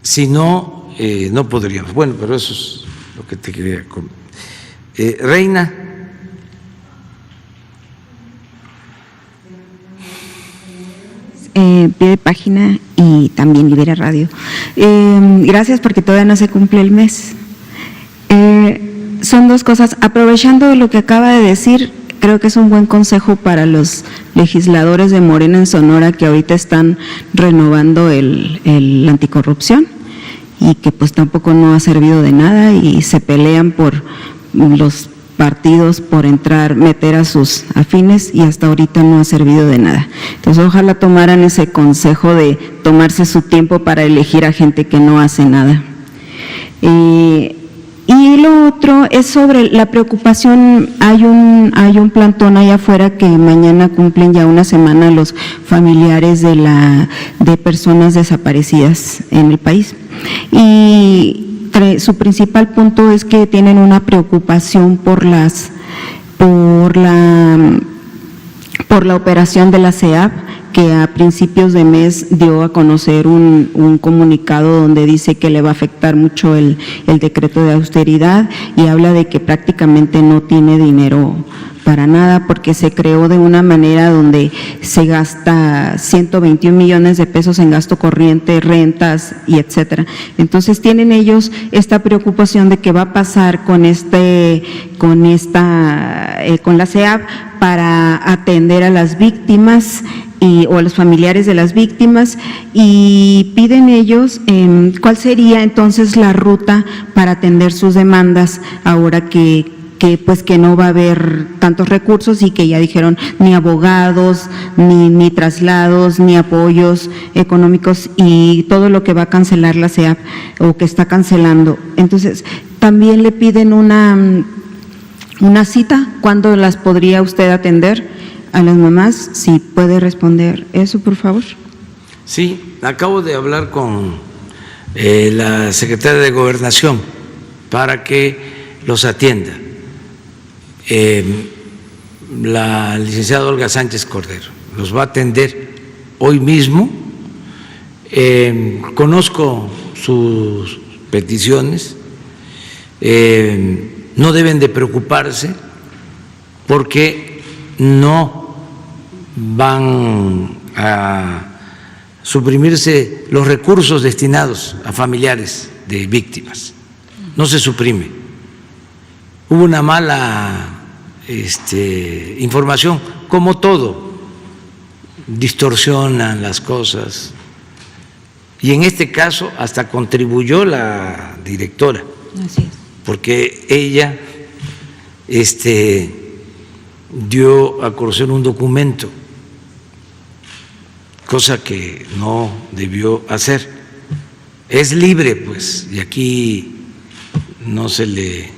Si no, no podríamos. Bueno, pero eso es lo que te quería comentar. Reina. Pie de página y también Libera Radio. Gracias, porque todavía no se cumple el mes. Son dos cosas. Aprovechando lo que acaba de decir, creo que es un buen consejo para los legisladores de Morena en Sonora que ahorita están renovando la anticorrupción y que pues tampoco no ha servido de nada y se pelean por los partidos por meter a sus afines y hasta ahorita no ha servido de nada. Entonces ojalá tomaran ese consejo de tomarse su tiempo para elegir a gente que no hace nada. Y lo otro es sobre la preocupación. Hay un plantón allá afuera que mañana cumplen ya una semana los familiares de personas desaparecidas en el país. Y su principal punto es que tienen una preocupación por la operación de la CEAP, que a principios de mes dio a conocer un comunicado donde dice que le va a afectar mucho el decreto de austeridad y habla de que prácticamente no tiene dinero para nada porque se creó de una manera donde se gasta 121 millones de pesos en gasto corriente, rentas y etcétera. Entonces tienen ellos esta preocupación de qué va a pasar con la CEAP para atender a las víctimas o a los familiares de las víctimas, y piden ellos cuál sería entonces la ruta para atender sus demandas ahora que no va a haber tantos recursos y que ya dijeron ni abogados, ni traslados, ni apoyos económicos y todo lo que va a cancelar la CEAP o que está cancelando. Entonces, también le piden una cita. ¿Cuándo las podría usted atender a las mamás? Si puede responder eso, por favor. Sí, acabo de hablar con la secretaria de Gobernación para que los atienda. La licenciada Olga Sánchez Cordero los va a atender hoy mismo. Conozco sus peticiones, no deben de preocuparse porque no van a suprimirse los recursos destinados a familiares de víctimas. No se suprime. Hubo una mala información, como todo, distorsionan las cosas. Y en este caso hasta contribuyó la directora, Así es. porque ella dio a conocer un documento, cosa que no debió hacer. Es libre, pues, y aquí no se le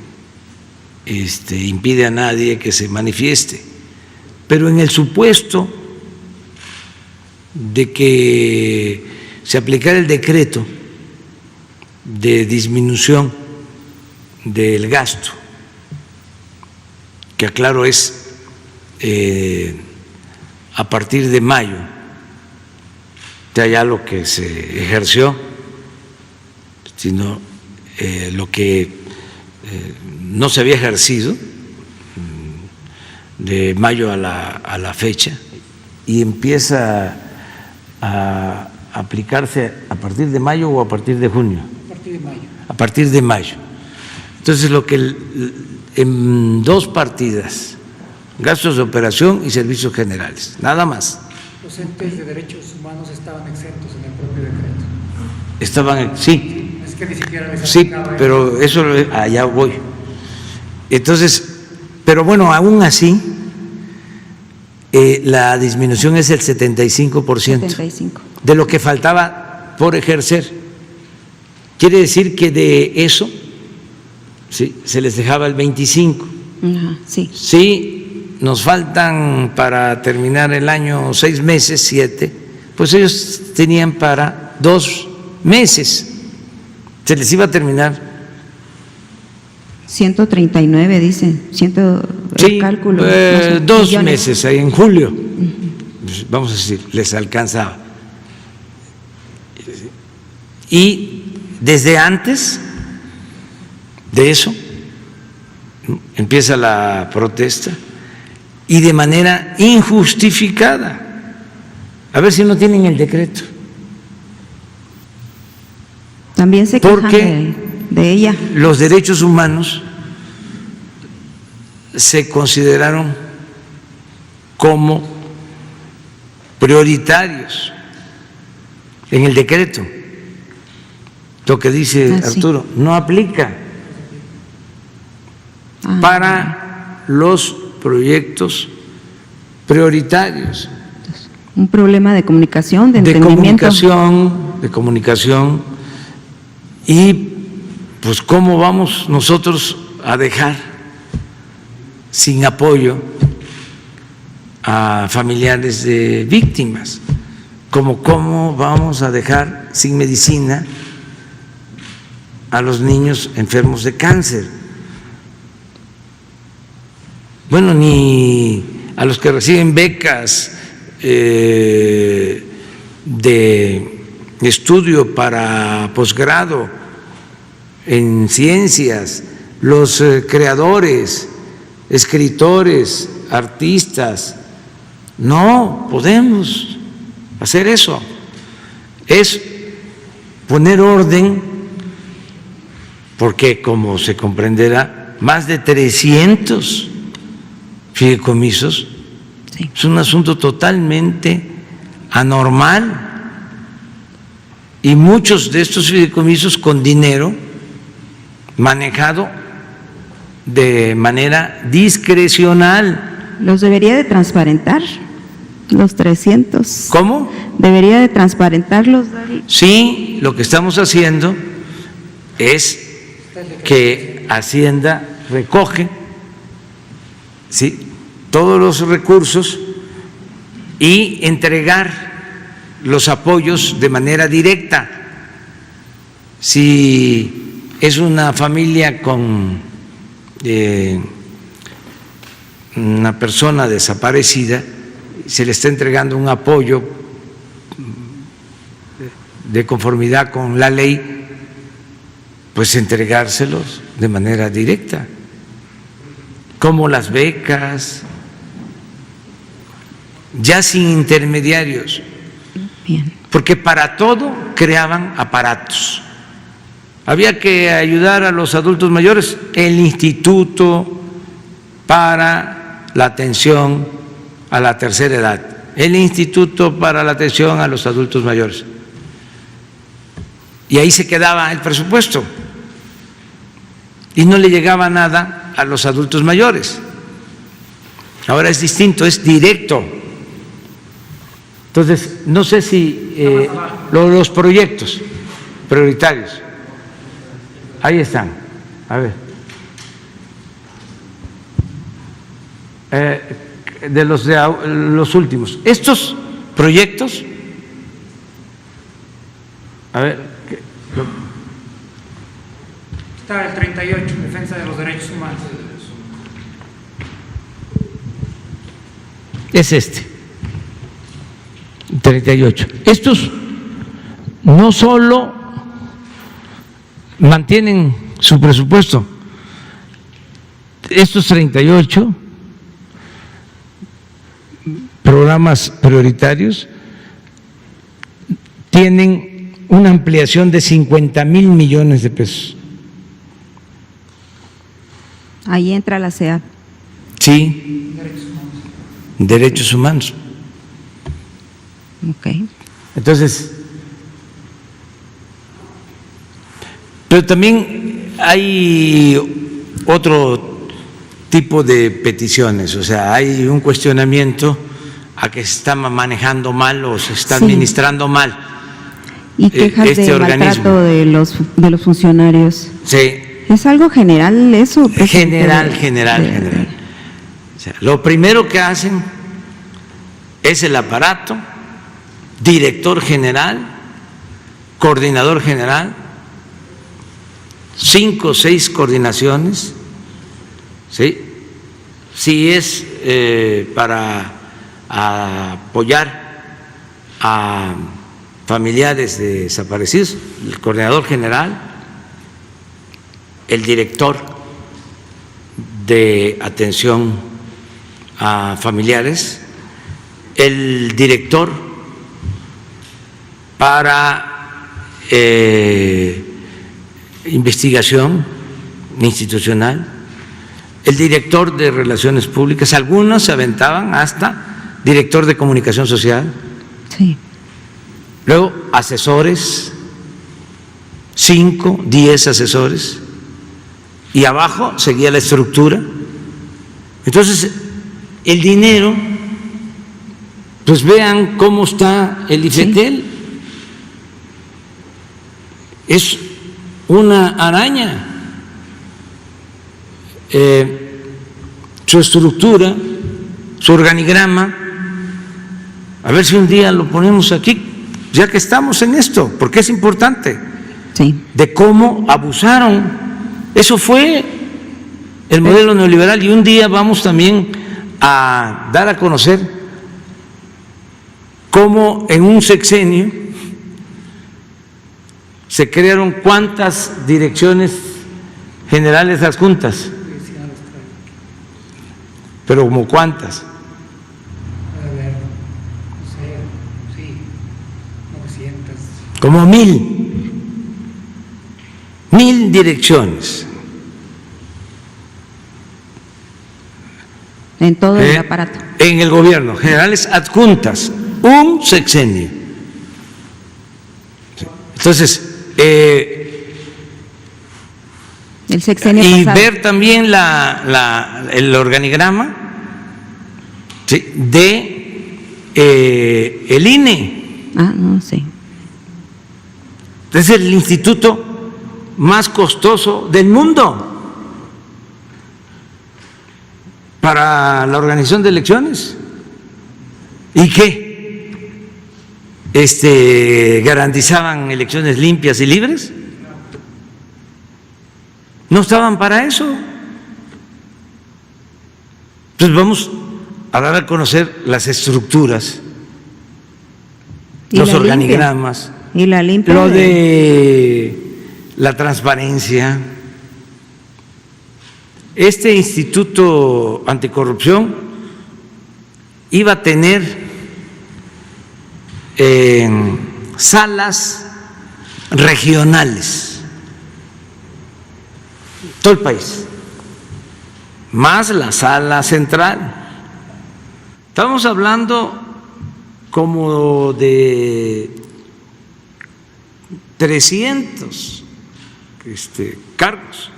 impide a nadie que se manifieste, pero en el supuesto de que se aplicara el decreto de disminución del gasto, que aclaro es a partir de mayo, ya lo que se ejerció, sino lo que no se había ejercido de mayo a la fecha, y empieza a aplicarse a partir de mayo o a partir de junio. A partir de mayo. A partir de mayo. Entonces, lo que en dos partidas, gastos de operación y servicios generales, nada más. Los entes de derechos humanos estaban exentos en el propio decreto. Estaban, sí, Es que ni siquiera les sí, aplicaba pero eso allá voy. Entonces, pero bueno, aún así, la disminución es el 75%. 75. De lo que faltaba por ejercer. Quiere decir que de eso, sí, se les dejaba el 25%. Ajá, sí. Sí, nos faltan para terminar el año 6 meses, 7, pues ellos tenían para 2 meses. Se les iba a terminar. 139, dicen. Sí, cálculo. 2 meses, ahí en julio. Vamos a decir, les alcanzaba. Y desde antes de eso empieza la protesta, y de manera injustificada. A ver si no tienen el decreto. También se quejan Porque de ella. los derechos humanos se consideraron como prioritarios en el decreto. Lo que dice Ah, sí. Arturo no aplica para los proyectos prioritarios. Un problema de comunicación, de entendimiento. De comunicación. Y pues cómo vamos nosotros a dejar sin apoyo a familiares de víctimas, cómo vamos a dejar sin medicina a los niños enfermos de cáncer. Bueno, ni a los que reciben becas de estudio para posgrado en ciencias, los creadores, escritores, artistas. No podemos hacer eso. Es poner orden, porque como se comprenderá, más de 300 fideicomisos. Sí. Es un asunto totalmente anormal, y muchos de estos fideicomisos con dinero manejado de manera discrecional. ¿Los debería de transparentar? Los 300. ¿Cómo? ¿Debería de transparentarlos, Dari? Sí, lo que estamos haciendo es que Hacienda recoge, sí, todos los recursos y entregar los apoyos de manera directa. Si es una familia con una persona desaparecida, se le está entregando un apoyo de conformidad con la ley, pues entregárselos de manera directa, como las becas, ya sin intermediarios. Bien. porque para todo creaban aparatos. Había que ayudar a los adultos mayores, el Instituto para la Atención a la Tercera Edad, el Instituto para la Atención a los Adultos Mayores. Y ahí se quedaba el presupuesto y no le llegaba nada a los adultos mayores. Ahora es distinto, es directo. Entonces, no sé si los proyectos prioritarios, ahí están. A ver. De los últimos. Estos proyectos, a ver. Está el 38, defensa de los derechos humanos. Es este, 38. Estos no solo mantienen su presupuesto, estos 38 programas prioritarios tienen una ampliación de 50,000 millones de pesos. Ahí entra la CEAP. Sí, derechos humanos. Ok. Entonces, pero también hay otro tipo de peticiones, o sea, hay un cuestionamiento a que se está manejando mal o se está Sí. administrando mal Y quejas este de organismo. maltrato de los funcionarios. Sí, ¿Es algo general eso? presidente? general. O sea, lo primero que hacen es el aparato, director general, coordinador general, 5 o 6 coordinaciones, ¿sí? Si es para apoyar a familiares de desaparecidos, el coordinador general, el director de atención a familiares, el director para investigación institucional, el director de relaciones públicas, algunos se aventaban hasta director de comunicación social, Sí. luego asesores, 5, 10 asesores, y abajo seguía la estructura. Entonces, el dinero, pues vean cómo está el IFETEL, es una araña. Su estructura, su organigrama, a ver si un día lo ponemos aquí, ya que estamos en esto, porque es importante, Sí. de cómo abusaron. Eso fue el modelo neoliberal, y un día vamos también a dar a conocer cómo en un sexenio se crearon cuántas direcciones generales adjuntas, pero como cuántas. Como 1,000 direcciones. En todo el aparato. En el gobierno, generales adjuntas, un sexenio. Entonces, El sexenio y pasado. ver también el organigrama, ¿sí?, de el INE. Ah, no, sí. Es el instituto más costoso del mundo para la organización de elecciones. ¿Y qué? ¿Garantizaban elecciones limpias y libres? No estaban para eso. Entonces vamos a dar a conocer las estructuras, Y los la limpia. organigramas, Y la limpia. lo de la transparencia. Este Instituto Anticorrupción iba a tener salas regionales, todo el país, más la sala central. Estamos hablando como de 300 cargos.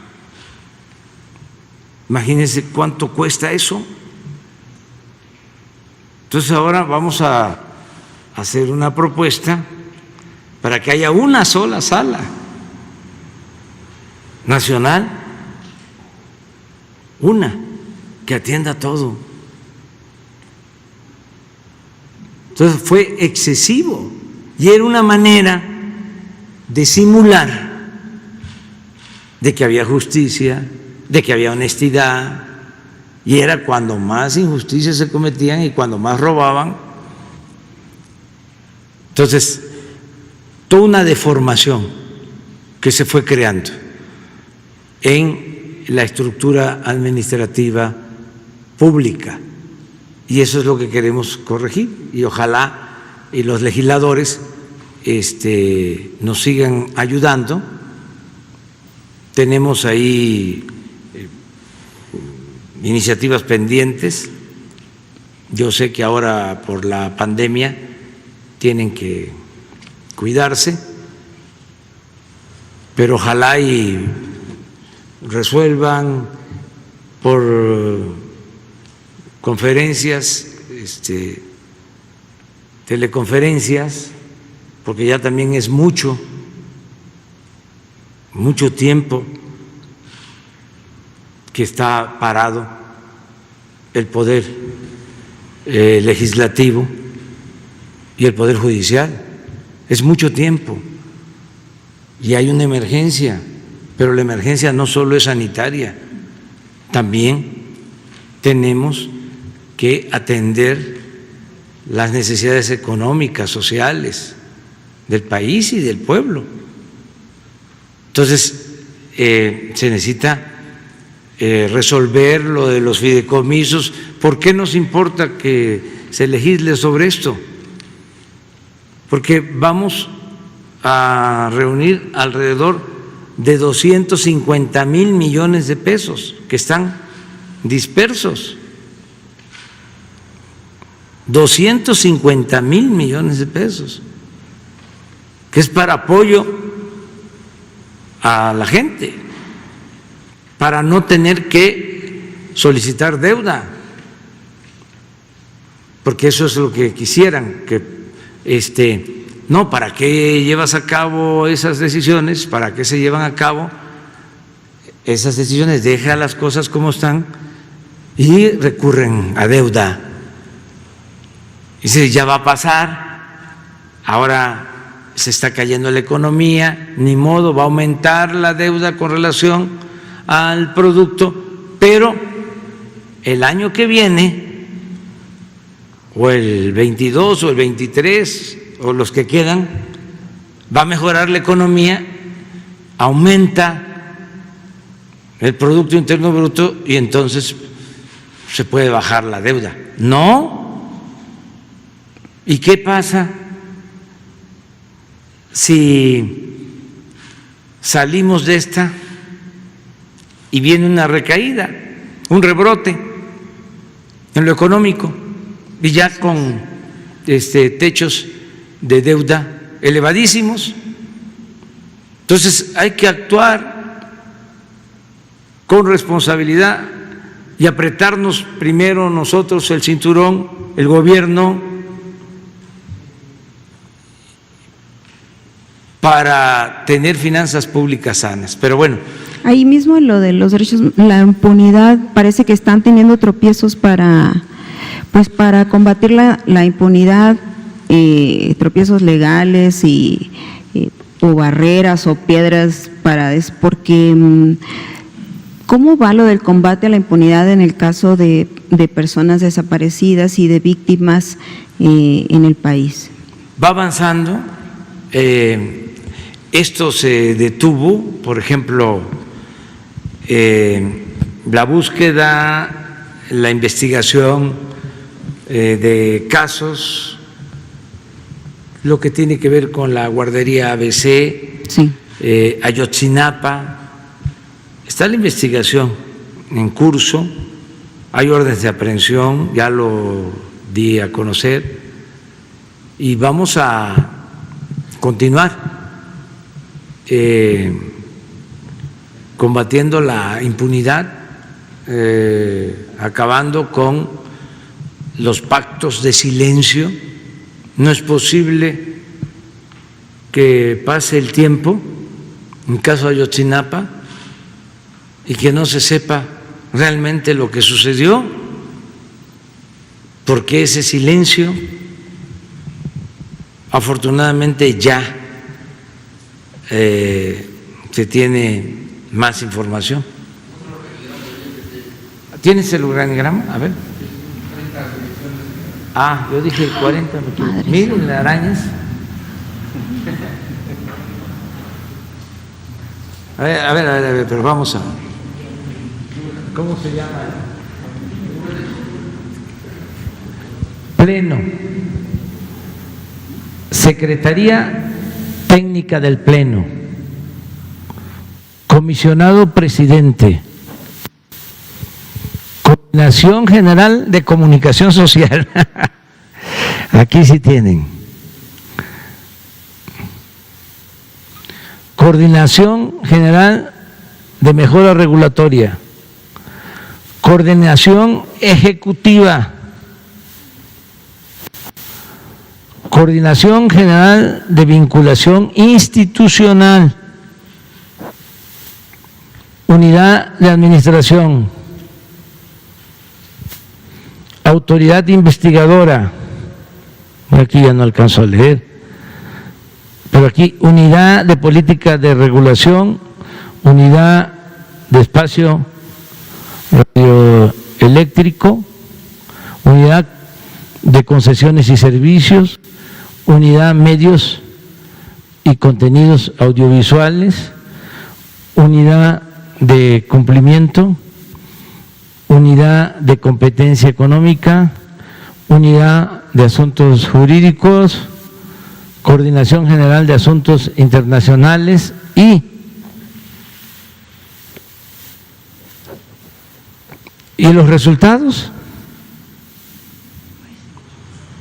Imagínense cuánto cuesta eso. Entonces ahora vamos a hacer una propuesta para que haya una sola sala nacional, una que atienda todo. Entonces fue excesivo y era una manera de simular de que había justicia, de que había honestidad, y era cuando más injusticias se cometían y cuando más robaban. Entonces, toda una deformación que se fue creando en la estructura administrativa pública, y eso es lo que queremos corregir, y ojalá y los legisladores nos sigan ayudando. Tenemos ahí iniciativas pendientes. Yo sé que ahora por la pandemia tienen que cuidarse, pero ojalá y resuelvan por conferencias, teleconferencias, porque ya también es mucho tiempo que está parado el poder legislativo y el poder judicial. Es mucho tiempo y hay una emergencia, pero la emergencia no solo es sanitaria, también tenemos que atender las necesidades económicas, sociales del país y del pueblo. Entonces, se necesita resolver lo de los fideicomisos. ¿Por qué nos importa que se legisle sobre esto? Porque vamos a reunir alrededor de 250,000 millones de pesos que están dispersos. 250,000 millones de pesos, que es para apoyo a la gente, para no tener que solicitar deuda, porque eso es lo que quisieran, que no, ¿para qué llevas a cabo esas decisiones? ¿Para qué se llevan a cabo esas decisiones? Deja las cosas como están y recurren a deuda. Dice, ya va a pasar, ahora se está cayendo la economía, ni modo, va a aumentar la deuda con relación al producto, pero el año que viene, o el 22 o el 23, o los que quedan, va a mejorar la economía, aumenta el Producto Interno Bruto y entonces se puede bajar la deuda. No. ¿Y qué pasa si salimos de esta y viene una recaída, un rebrote en lo económico y ya con techos de deuda elevadísimos? Entonces hay que actuar con responsabilidad y apretarnos primero nosotros el cinturón, el gobierno, para tener finanzas públicas sanas. Pero bueno. Ahí mismo en lo de los derechos, la impunidad, parece que están teniendo tropiezos para combatir la impunidad, tropiezos legales o barreras o piedras porque ¿cómo va lo del combate a la impunidad en el caso de personas desaparecidas y de víctimas en el país? Va avanzando. Esto se detuvo, por ejemplo, la búsqueda, la investigación de casos lo que tiene que ver con la guardería ABC, Sí. Ayotzinapa. Está la investigación en curso, hay órdenes de aprehensión, ya lo di a conocer, y vamos a continuar combatiendo la impunidad, acabando con los pactos de silencio. No es posible que pase el tiempo, en el caso de Ayotzinapa, y que no se sepa realmente lo que sucedió, porque ese silencio, afortunadamente, ya se tiene más información. ¿Tienes el organigrama? A ver. Ah, yo dije 40. Miren las arañas. A ver, pero vamos a... ¿Cómo se llama? Pleno. Secretaría Técnica del Pleno. Comisionado Presidente. Coordinación General de Comunicación Social. Aquí sí tienen. Coordinación General de Mejora Regulatoria. Coordinación Ejecutiva. Coordinación General de Vinculación Institucional. Unidad de Administración. Autoridad investigadora. Aquí ya no alcanzo a leer. Pero aquí, Unidad de Política de Regulación, Unidad de Espacio Radioeléctrico, Unidad de Concesiones y Servicios, Unidad Medios y Contenidos Audiovisuales, Unidad de Cumplimiento, Unidad de Competencia Económica, Unidad de Asuntos Jurídicos, Coordinación General de Asuntos Internacionales y los resultados.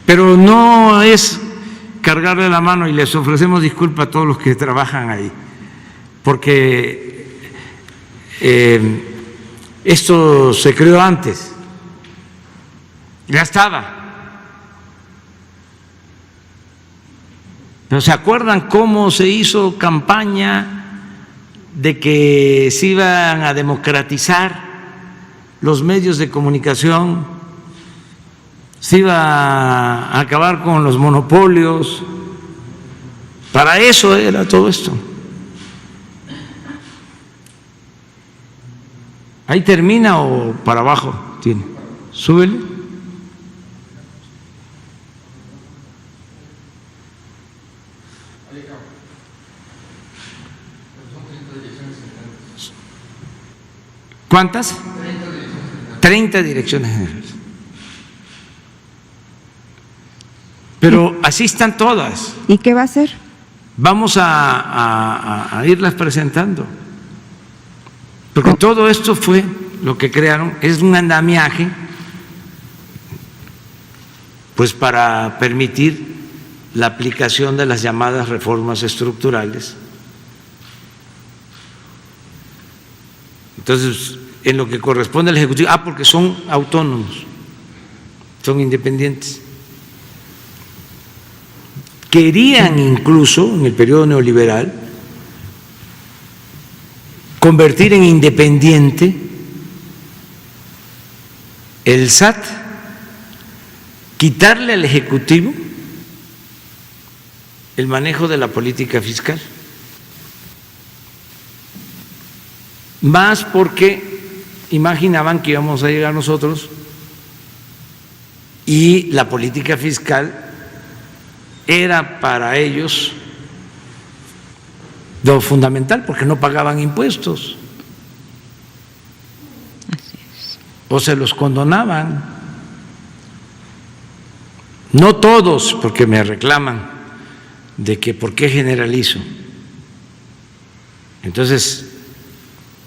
Pero no es cargarle la mano, y les ofrecemos disculpas a todos los que trabajan ahí, porque esto se creó antes, ya estaba. ¿No se acuerdan cómo se hizo campaña de que se iban a democratizar los medios de comunicación, se iba a acabar con los monopolios? Para eso era todo esto. ¿Ahí termina o para abajo tiene? Súbele. ¿Cuántas? 30 direcciones generales. Pero así están todas. ¿Y qué va a hacer? Vamos a irlas presentando. Porque todo esto fue lo que crearon, es un andamiaje, pues para permitir la aplicación de las llamadas reformas estructurales. Entonces, en lo que corresponde al Ejecutivo, porque son autónomos, son independientes. Querían incluso, en el periodo neoliberal, convertir en independiente el SAT, quitarle al Ejecutivo el manejo de la política fiscal. Más porque imaginaban que íbamos a llegar nosotros y la política fiscal era para ellos lo fundamental, porque no pagaban impuestos o se los condonaban. No todos, porque me reclaman de que por qué generalizo. Entonces,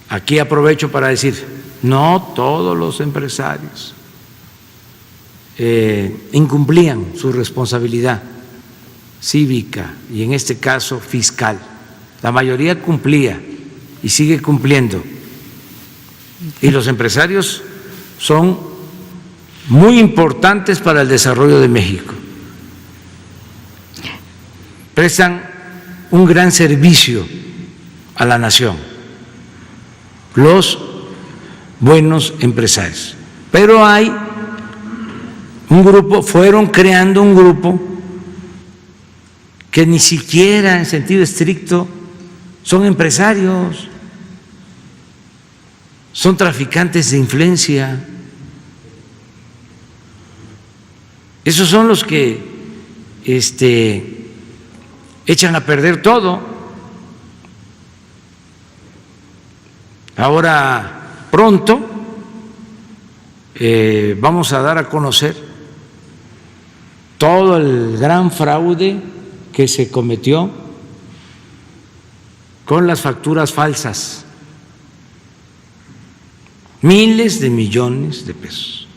aquí aprovecho para decir, no todos los empresarios incumplían su responsabilidad cívica y en este caso fiscal. La mayoría cumplía y sigue cumpliendo. Y los empresarios son muy importantes para el desarrollo de México. Prestan un gran servicio a la nación, los buenos empresarios. Pero hay un grupo, fueron creando un grupo que ni siquiera en sentido estricto son empresarios, son traficantes de influencia. Esos son los que echan a perder todo. Ahora pronto vamos a dar a conocer todo el gran fraude que se cometió con las facturas falsas, miles de millones de pesos.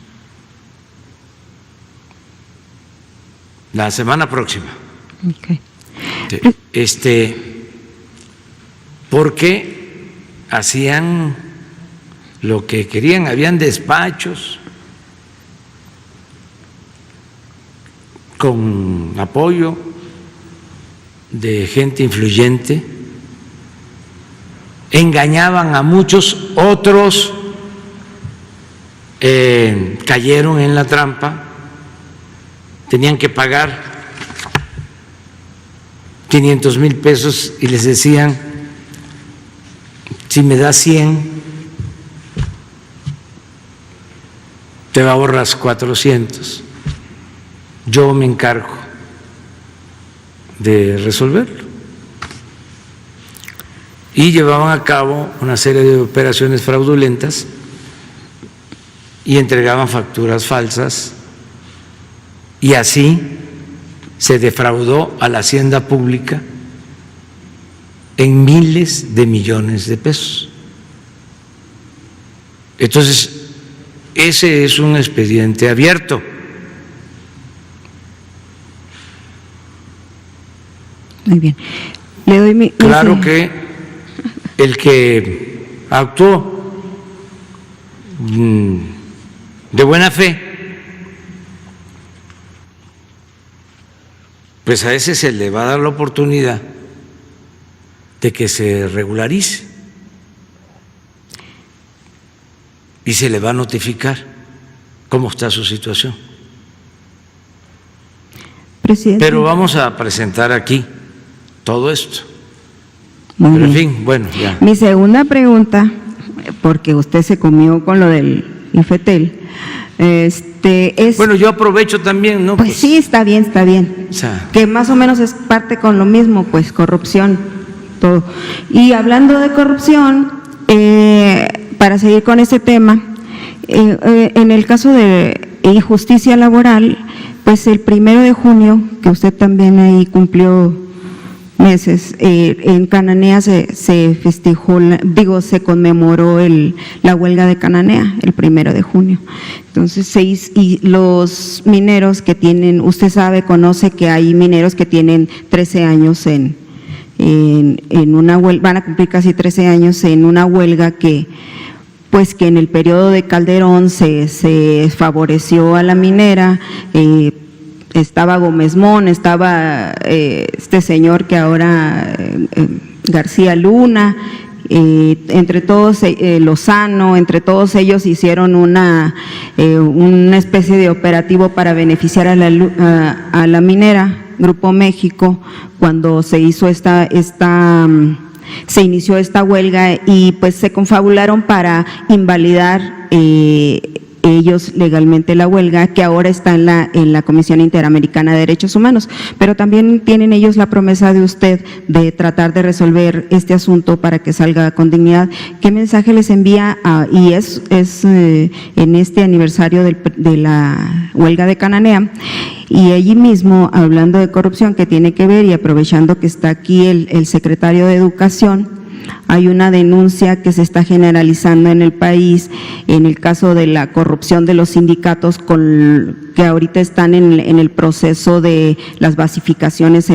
La semana próxima. Okay. Porque hacían lo que querían, habían despachos con apoyo de gente influyente, engañaban a muchos, otros cayeron en la trampa, tenían que pagar 500,000 pesos y les decían, si me das 100, te ahorras 400, yo me encargo de resolverlo. Y llevaban a cabo una serie de operaciones fraudulentas y entregaban facturas falsas, y así se defraudó a la hacienda pública en miles de millones de pesos. Entonces, ese es un expediente abierto. Muy bien. Le doy mi... Claro que el que actuó de buena fe, pues a ese se le va a dar la oportunidad de que se regularice y se le va a notificar cómo está su situación. Presidente. Pero vamos a presentar aquí todo esto. Muy Pero en bien. fin, bueno, ya. Mi segunda pregunta, porque usted se comió con lo del Infetel, es... Bueno, yo aprovecho también, ¿no? Pues sí, está bien, o sea, que más o menos es parte con lo mismo, pues corrupción, todo. Y hablando de corrupción, para seguir con este tema, en el caso de injusticia laboral, pues el 1 de junio, que usted también ahí cumplió meses, en Cananea se festejó, se conmemoró la huelga de Cananea el 1 de junio. Entonces, y los mineros que tienen, usted sabe, conoce que hay mineros que tienen 13 años en una huelga, van a cumplir casi 13 años en una huelga que en el periodo de Calderón se favoreció a la minera. Estaba Gómez Mon, estaba este señor que ahora, García Luna, entre todos, Lozano, entre todos ellos hicieron una especie de operativo para beneficiar a la minera, Grupo México, cuando se hizo se inició esta huelga, y pues se confabularon para invalidar ellos legalmente la huelga, que ahora está en la Comisión Interamericana de Derechos Humanos, pero también tienen ellos la promesa de usted de tratar de resolver este asunto para que salga con dignidad. ¿Qué mensaje les envía? Y es en este aniversario de la huelga de Cananea, y allí mismo, hablando de corrupción que tiene que ver, y aprovechando que está aquí el secretario de Educación, hay una denuncia que se está generalizando en el país en el caso de la corrupción de los sindicatos que ahorita están en el proceso de las basificaciones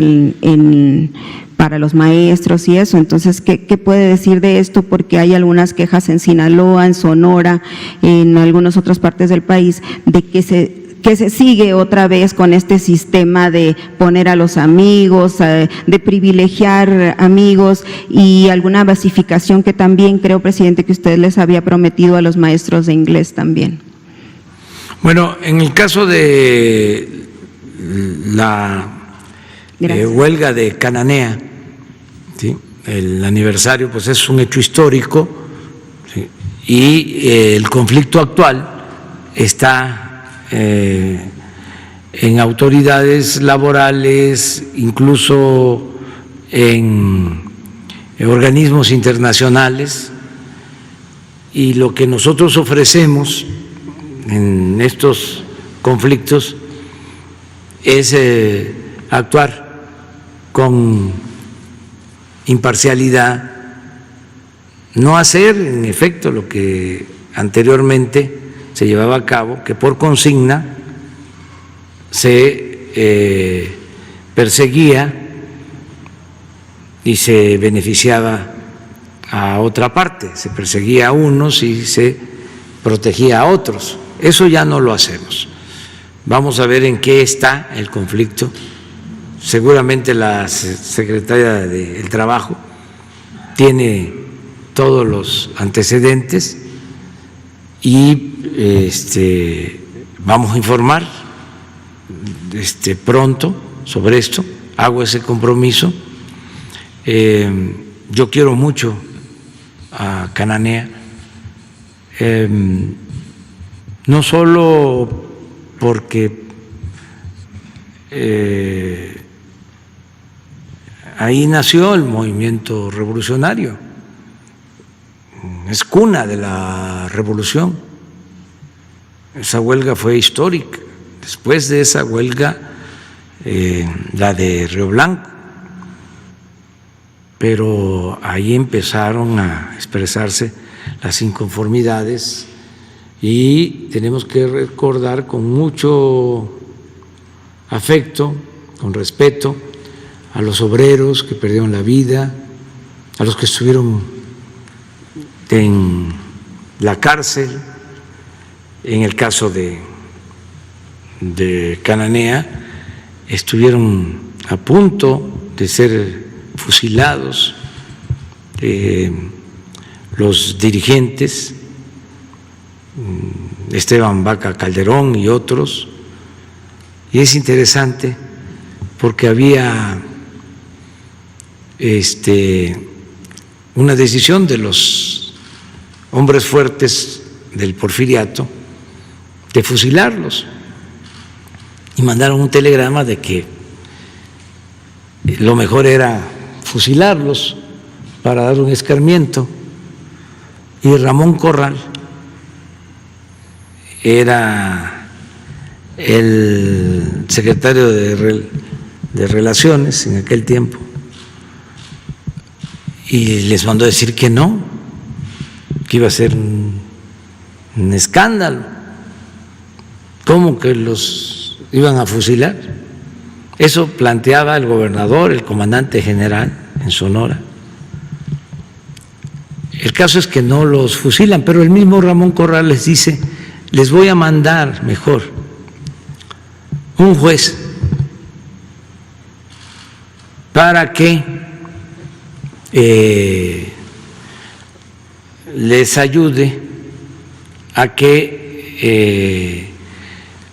para los maestros y eso. Entonces, ¿qué puede decir de esto? Porque hay algunas quejas en Sinaloa, en Sonora, en algunas otras partes del país, de que se sigue otra vez con este sistema de poner a los amigos, de privilegiar amigos, y alguna basificación que también creo, presidente, que usted les había prometido a los maestros de inglés también. Bueno, en el caso de la huelga de Cananea, ¿sí?, el aniversario pues es un hecho histórico, ¿sí?, y el conflicto actual está en autoridades laborales, incluso en organismos internacionales, y lo que nosotros ofrecemos en estos conflictos es actuar con imparcialidad, no hacer en efecto lo que anteriormente se llevaba a cabo, que por consigna se perseguía y se beneficiaba a otra parte, se perseguía a unos y se protegía a otros. Eso ya no lo hacemos. Vamos a ver en qué está el conflicto. Seguramente la secretaria del Trabajo tiene todos los antecedentes y vamos a informar pronto sobre esto. Hago ese compromiso. Yo quiero mucho a Cananea, no solo porque ahí nació el movimiento revolucionario, es cuna de la revolución. Esa huelga fue histórica. Después de esa huelga, la de Río Blanco, pero ahí empezaron a expresarse las inconformidades, y tenemos que recordar con mucho afecto, con respeto, a los obreros que perdieron la vida, a los que estuvieron en la cárcel. En el caso de Cananea, estuvieron a punto de ser fusilados los dirigentes, Esteban Vaca Calderón y otros, y es interesante porque había una decisión de los hombres fuertes del Porfiriato de fusilarlos, y mandaron un telegrama de que lo mejor era fusilarlos para dar un escarmiento. Y Ramón Corral era el secretario de Relaciones en aquel tiempo, y les mandó a decir que no, que iba a ser un escándalo. ¿Cómo que los iban a fusilar? Eso planteaba el gobernador, el comandante general en Sonora. El caso es que no los fusilan, pero el mismo Ramón Corral les dice: les voy a mandar mejor un juez para que les ayude a que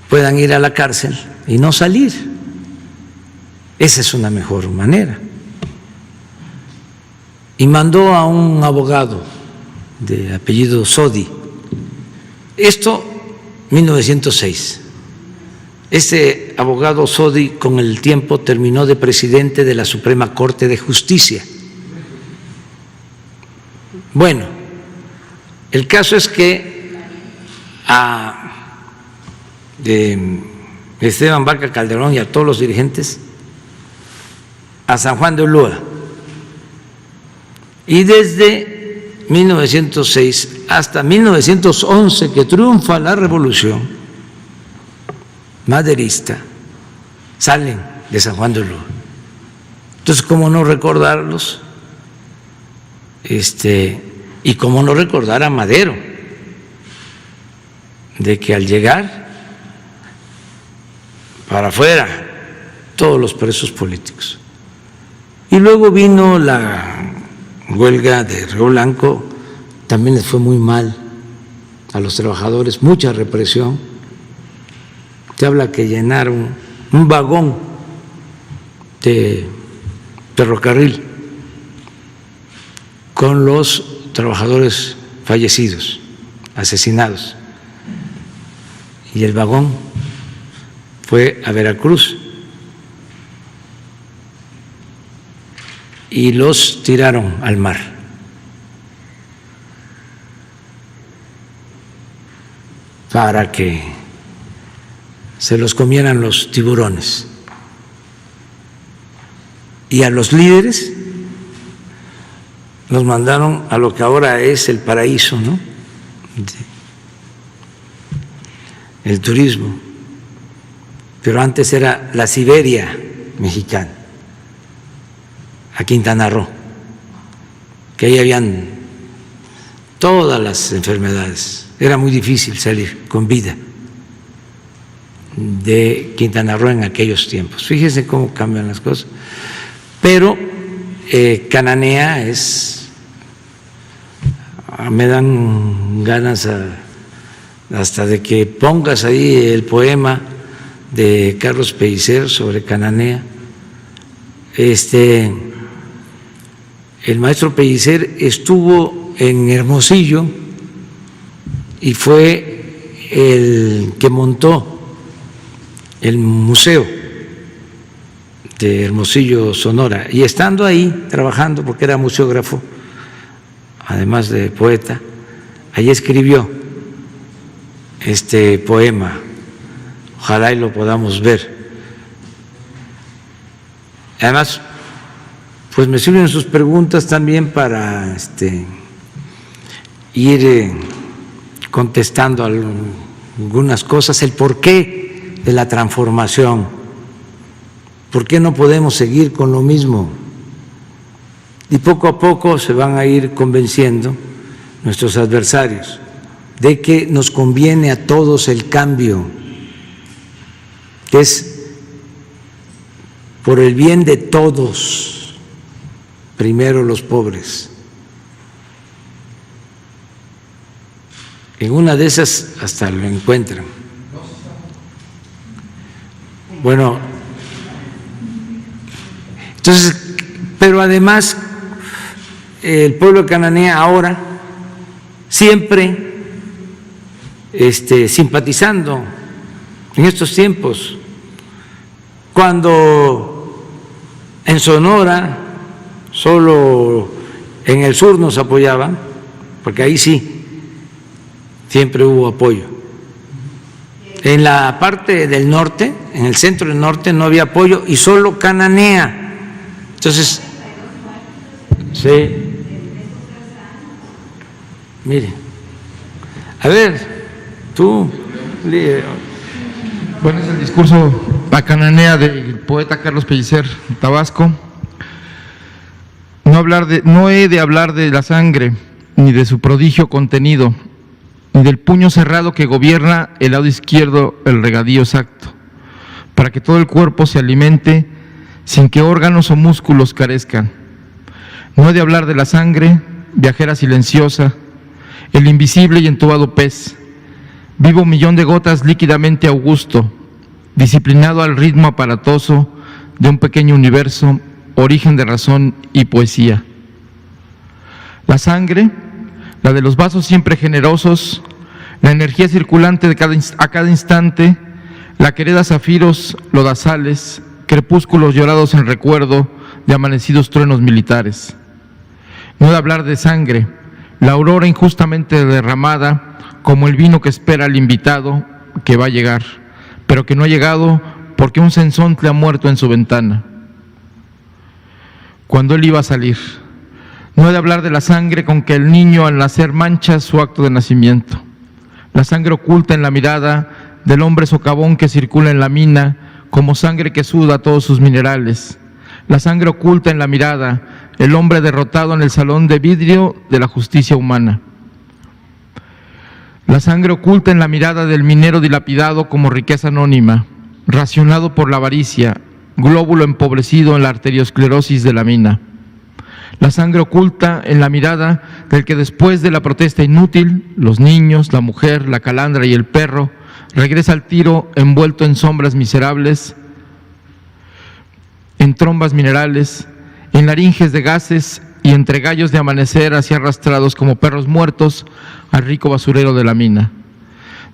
puedan ir a la cárcel y no salir. Esa es una mejor manera. Y mandó a un abogado de apellido Sodi. Esto 1906. Este abogado Sodi con el tiempo terminó de presidente de la Suprema Corte de Justicia. Bueno, el caso es que a Esteban Vaca Calderón y a todos los dirigentes a San Juan de Ulúa, y desde 1906 hasta 1911, que triunfa la revolución maderista, salen de San Juan de Ulúa. Entonces, ¿cómo no recordarlos? Y cómo no recordar a Madero, de que al llegar para afuera todos los presos políticos. Y luego vino la huelga de Río Blanco, también les fue muy mal a los trabajadores, mucha represión. Se habla que llenaron un vagón de ferrocarril con los trabajadores fallecidos, asesinados. Y el vagón fue a Veracruz y los tiraron al mar. Para que se los comieran los tiburones. Y a los líderes los mandaron a lo que ahora es el paraíso, ¿no? El turismo, pero antes era la Siberia mexicana, a Quintana Roo, que ahí habían todas las enfermedades, era muy difícil salir con vida de Quintana Roo en aquellos tiempos. Fíjense cómo cambian las cosas. Pero Cananea es, me dan ganas hasta de que pongas ahí el poema de Carlos Pellicer sobre Cananea. El maestro Pellicer estuvo en Hermosillo y fue el que montó el museo de Hermosillo, Sonora, y estando ahí trabajando, porque era museógrafo, además de poeta, ahí escribió este poema. Ojalá y lo podamos ver. Además, pues me sirven sus preguntas también para ir contestando algunas cosas, el porqué de la transformación. ¿Por qué no podemos seguir con lo mismo? Y poco a poco se van a ir convenciendo nuestros adversarios de que nos conviene a todos el cambio, que es por el bien de todos, primero los pobres. En una de esas hasta lo encuentran. Bueno, entonces, pero además el pueblo de Cananea ahora siempre simpatizando en estos tiempos, cuando en Sonora solo en el sur nos apoyaban, porque ahí sí siempre hubo apoyo. En la parte del norte, en el centro del norte no había apoyo y solo Cananea. Entonces, sí, mire, a ver, tú, bueno, es el discurso a Cananea del poeta Carlos Pellicer, Tabasco. No he de hablar de la sangre, ni de su prodigio contenido, ni del puño cerrado que gobierna el lado izquierdo, el regadío exacto, para que todo el cuerpo se alimente sin que órganos o músculos carezcan. No he de hablar de la sangre, viajera silenciosa, el invisible y entubado pez, vivo millón de gotas líquidamente augusto, disciplinado al ritmo aparatoso de un pequeño universo, origen de razón y poesía. La sangre, la de los vasos siempre generosos, la energía circulante a cada instante, la que hereda zafiros lodazales, crepúsculos llorados en recuerdo de amanecidos truenos militares. No he de hablar de sangre, la aurora injustamente derramada, como el vino que espera al invitado que va a llegar, pero que no ha llegado porque un censontle ha muerto en su ventana. Cuando él iba a salir, no he de hablar de la sangre con que el niño al nacer mancha su acto de nacimiento, la sangre oculta en la mirada del hombre socavón que circula en la mina como sangre que suda todos sus minerales, la sangre oculta en la mirada, el hombre derrotado en el salón de vidrio de la justicia humana. La sangre oculta en la mirada del minero dilapidado como riqueza anónima, racionado por la avaricia, glóbulo empobrecido en la arteriosclerosis de la mina. La sangre oculta en la mirada del que después de la protesta inútil, los niños, la mujer, la calandra y el perro, regresa al tiro envuelto en sombras miserables, en trombas minerales, en laringes de gases y entre gallos de amanecer así arrastrados como perros muertos al rico basurero de la mina.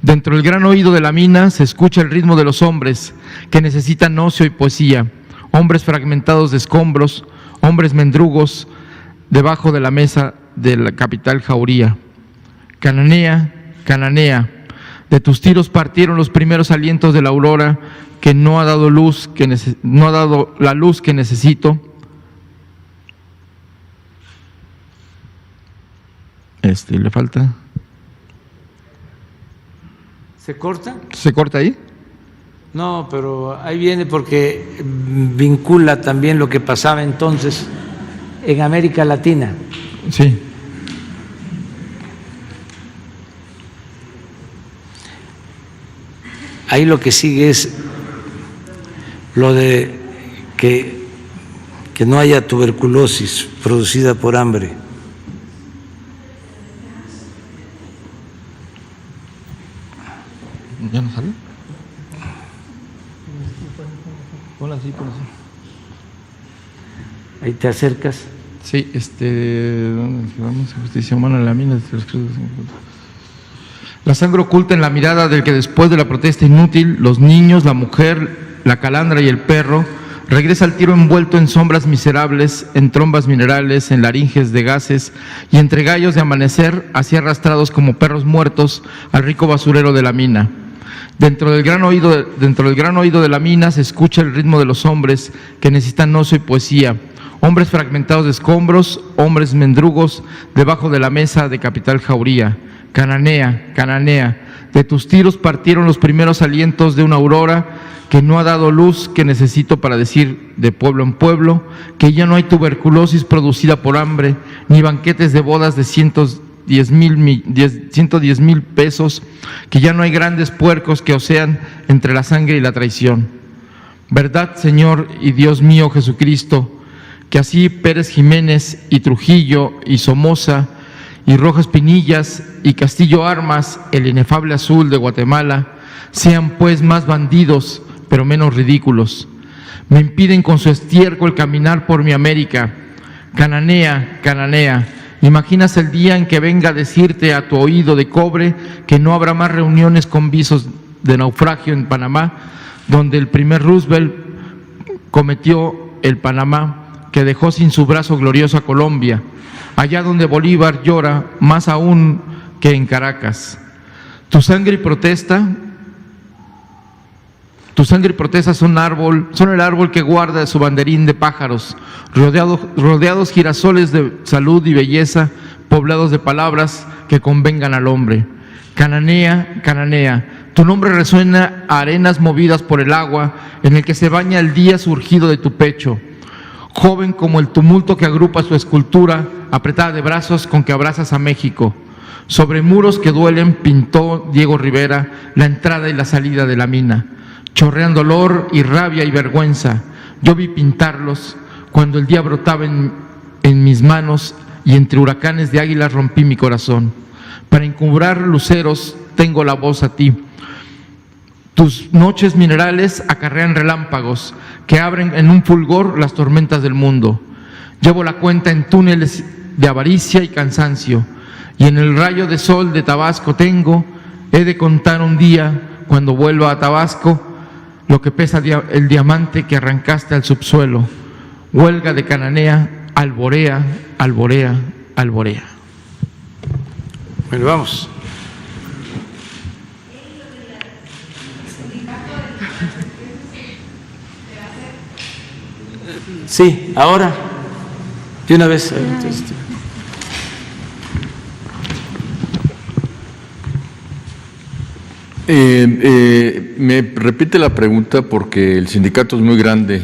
Dentro del gran oído de la mina se escucha el ritmo de los hombres que necesitan ocio y poesía, hombres fragmentados de escombros, hombres mendrugos debajo de la mesa de la capital Jauría. Cananea, Cananea, de tus tiros partieron los primeros alientos de la aurora que no ha dado luz, no ha dado la luz que necesito. Le falta. ¿Se corta? ¿Se corta ahí? No, pero ahí viene porque vincula también lo que pasaba entonces en América Latina. Sí. Ahí lo que sigue es lo de que no haya tuberculosis producida por hambre. ¿Ya no sale? Ponla así, ponla así. Ahí te acercas. Sí, ¿dónde vamos? Justicia humana en la mina. La sangre oculta en la mirada del que después de la protesta inútil, los niños, la mujer, la calandra y el perro, regresa al tiro envuelto en sombras miserables, en trombas minerales, en laringes de gases y entre gallos de amanecer, así arrastrados como perros muertos al rico basurero de la mina. Dentro del gran oído de la mina se escucha el ritmo de los hombres que necesitan ocio y poesía, hombres fragmentados de escombros, hombres mendrugos debajo de la mesa de capital Jauría. Cananea, Cananea, de tus tiros partieron los primeros alientos de una aurora que no ha dado luz que necesito para decir de pueblo en pueblo que ya no hay tuberculosis producida por hambre, ni banquetes de bodas de 110,000 pesos, que ya no hay grandes puercos que ocean entre la sangre y la traición. Verdad, Señor y Dios mío Jesucristo, que así Pérez Jiménez y Trujillo y Somoza y Rojas Pinillas y Castillo Armas, el inefable azul de Guatemala, sean pues más bandidos, pero menos ridículos. Me impiden con su estiércol caminar por mi América. Cananea, Cananea, ¿imaginas el día en que venga a decirte a tu oído de cobre que no habrá más reuniones con visos de naufragio en Panamá, donde el primer Roosevelt cometió el Panamá que dejó sin su brazo glorioso a Colombia, allá donde Bolívar llora más aún que en Caracas? Tu sangre y protesta son el árbol que guarda su banderín de pájaros, rodeados girasoles de salud y belleza, poblados de palabras que convengan al hombre. Cananea, Cananea, tu nombre resuena a arenas movidas por el agua en el que se baña el día surgido de tu pecho. Joven como el tumulto que agrupa su escultura, apretada de brazos con que abrazas a México. Sobre muros que duelen pintó Diego Rivera la entrada y la salida de la mina. Chorrean dolor y rabia y vergüenza. Yo vi pintarlos cuando el día brotaba en mis manos y entre huracanes de águilas rompí mi corazón. Para encubrar luceros tengo la voz a ti. Tus noches minerales acarrean relámpagos que abren en un fulgor las tormentas del mundo. Llevo la cuenta en túneles de avaricia y cansancio, y en el rayo de sol de Tabasco tengo He de contar un día, cuando vuelva a Tabasco, lo que pesa el diamante que arrancaste al subsuelo. Huelga de Cananea, alborea, alborea, alborea. Bueno, vamos. Sí, ahora, de una vez. Me repite la pregunta porque el sindicato es muy grande.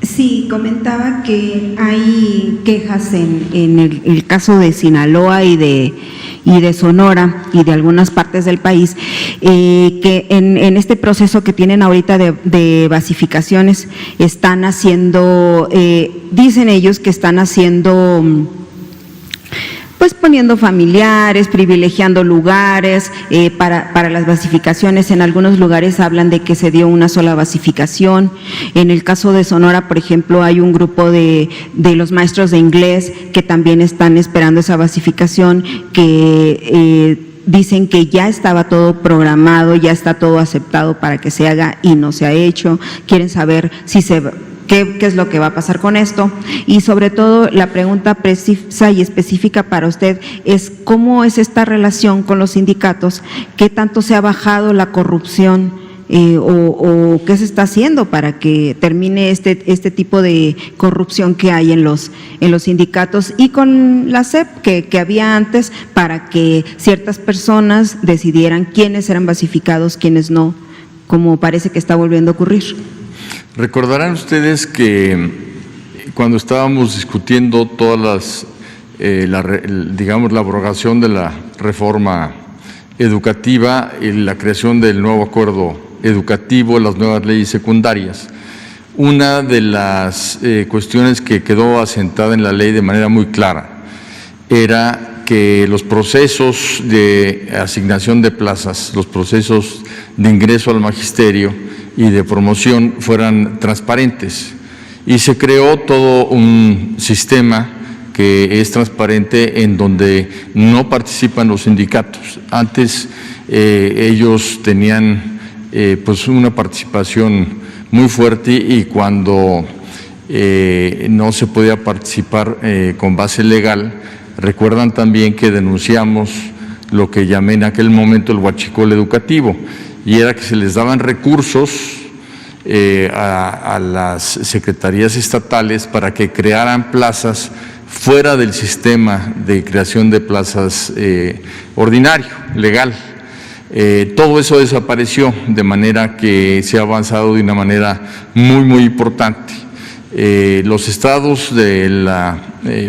Sí, comentaba que hay quejas en el caso de Sinaloa y de Sonora y de algunas partes del país, que en este proceso que tienen ahorita de basificaciones están haciendo, dicen ellos que están haciendo, pues poniendo familiares, privilegiando lugares para las basificaciones. En algunos lugares hablan de que se dio una sola basificación. En el caso de Sonora, por ejemplo, hay un grupo de los maestros de inglés que también están esperando esa basificación, que dicen que ya estaba todo programado, ya está todo aceptado para que se haga y no se ha hecho. Quieren saber si ¿Qué es lo que va a pasar con esto? Y sobre todo, la pregunta precisa y específica para usted es ¿cómo es esta relación con los sindicatos? ¿Qué tanto se ha bajado la corrupción o qué se está haciendo para que termine este tipo de corrupción que hay en los sindicatos y con la SEP que había antes, para que ciertas personas decidieran quiénes eran basificados, quiénes no, como parece que está volviendo a ocurrir? Recordarán ustedes que cuando estábamos discutiendo todas digamos, la abrogación de la reforma educativa y la creación del nuevo acuerdo educativo, las nuevas leyes secundarias, una de las cuestiones que quedó asentada en la ley de manera muy clara era que los procesos de asignación de plazas, los procesos de ingreso al magisterio y de promoción fueran transparentes, y se creó todo un sistema que es transparente en donde no participan los sindicatos. Antes ellos tenían pues una participación muy fuerte, y cuando no se podía participar con base legal, recuerdan también que denunciamos lo que llamé en aquel momento el huachicol educativo, y era que se les daban recursos a las secretarías estatales para que crearan plazas fuera del sistema de creación de plazas ordinario, legal. Todo eso desapareció, de manera que se ha avanzado de una manera muy, muy importante. Los estados de la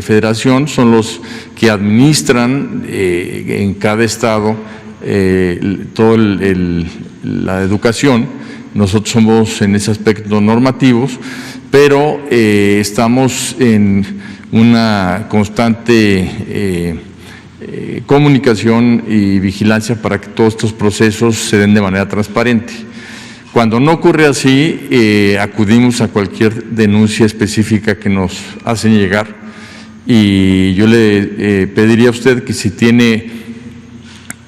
federación son los que administran en cada estado toda la educación. Nosotros somos en ese aspecto normativos, pero estamos en una constante comunicación y vigilancia para que todos estos procesos se den de manera transparente. Cuando no ocurre así, acudimos a cualquier denuncia específica que nos hacen llegar, y yo le pediría a usted que si tiene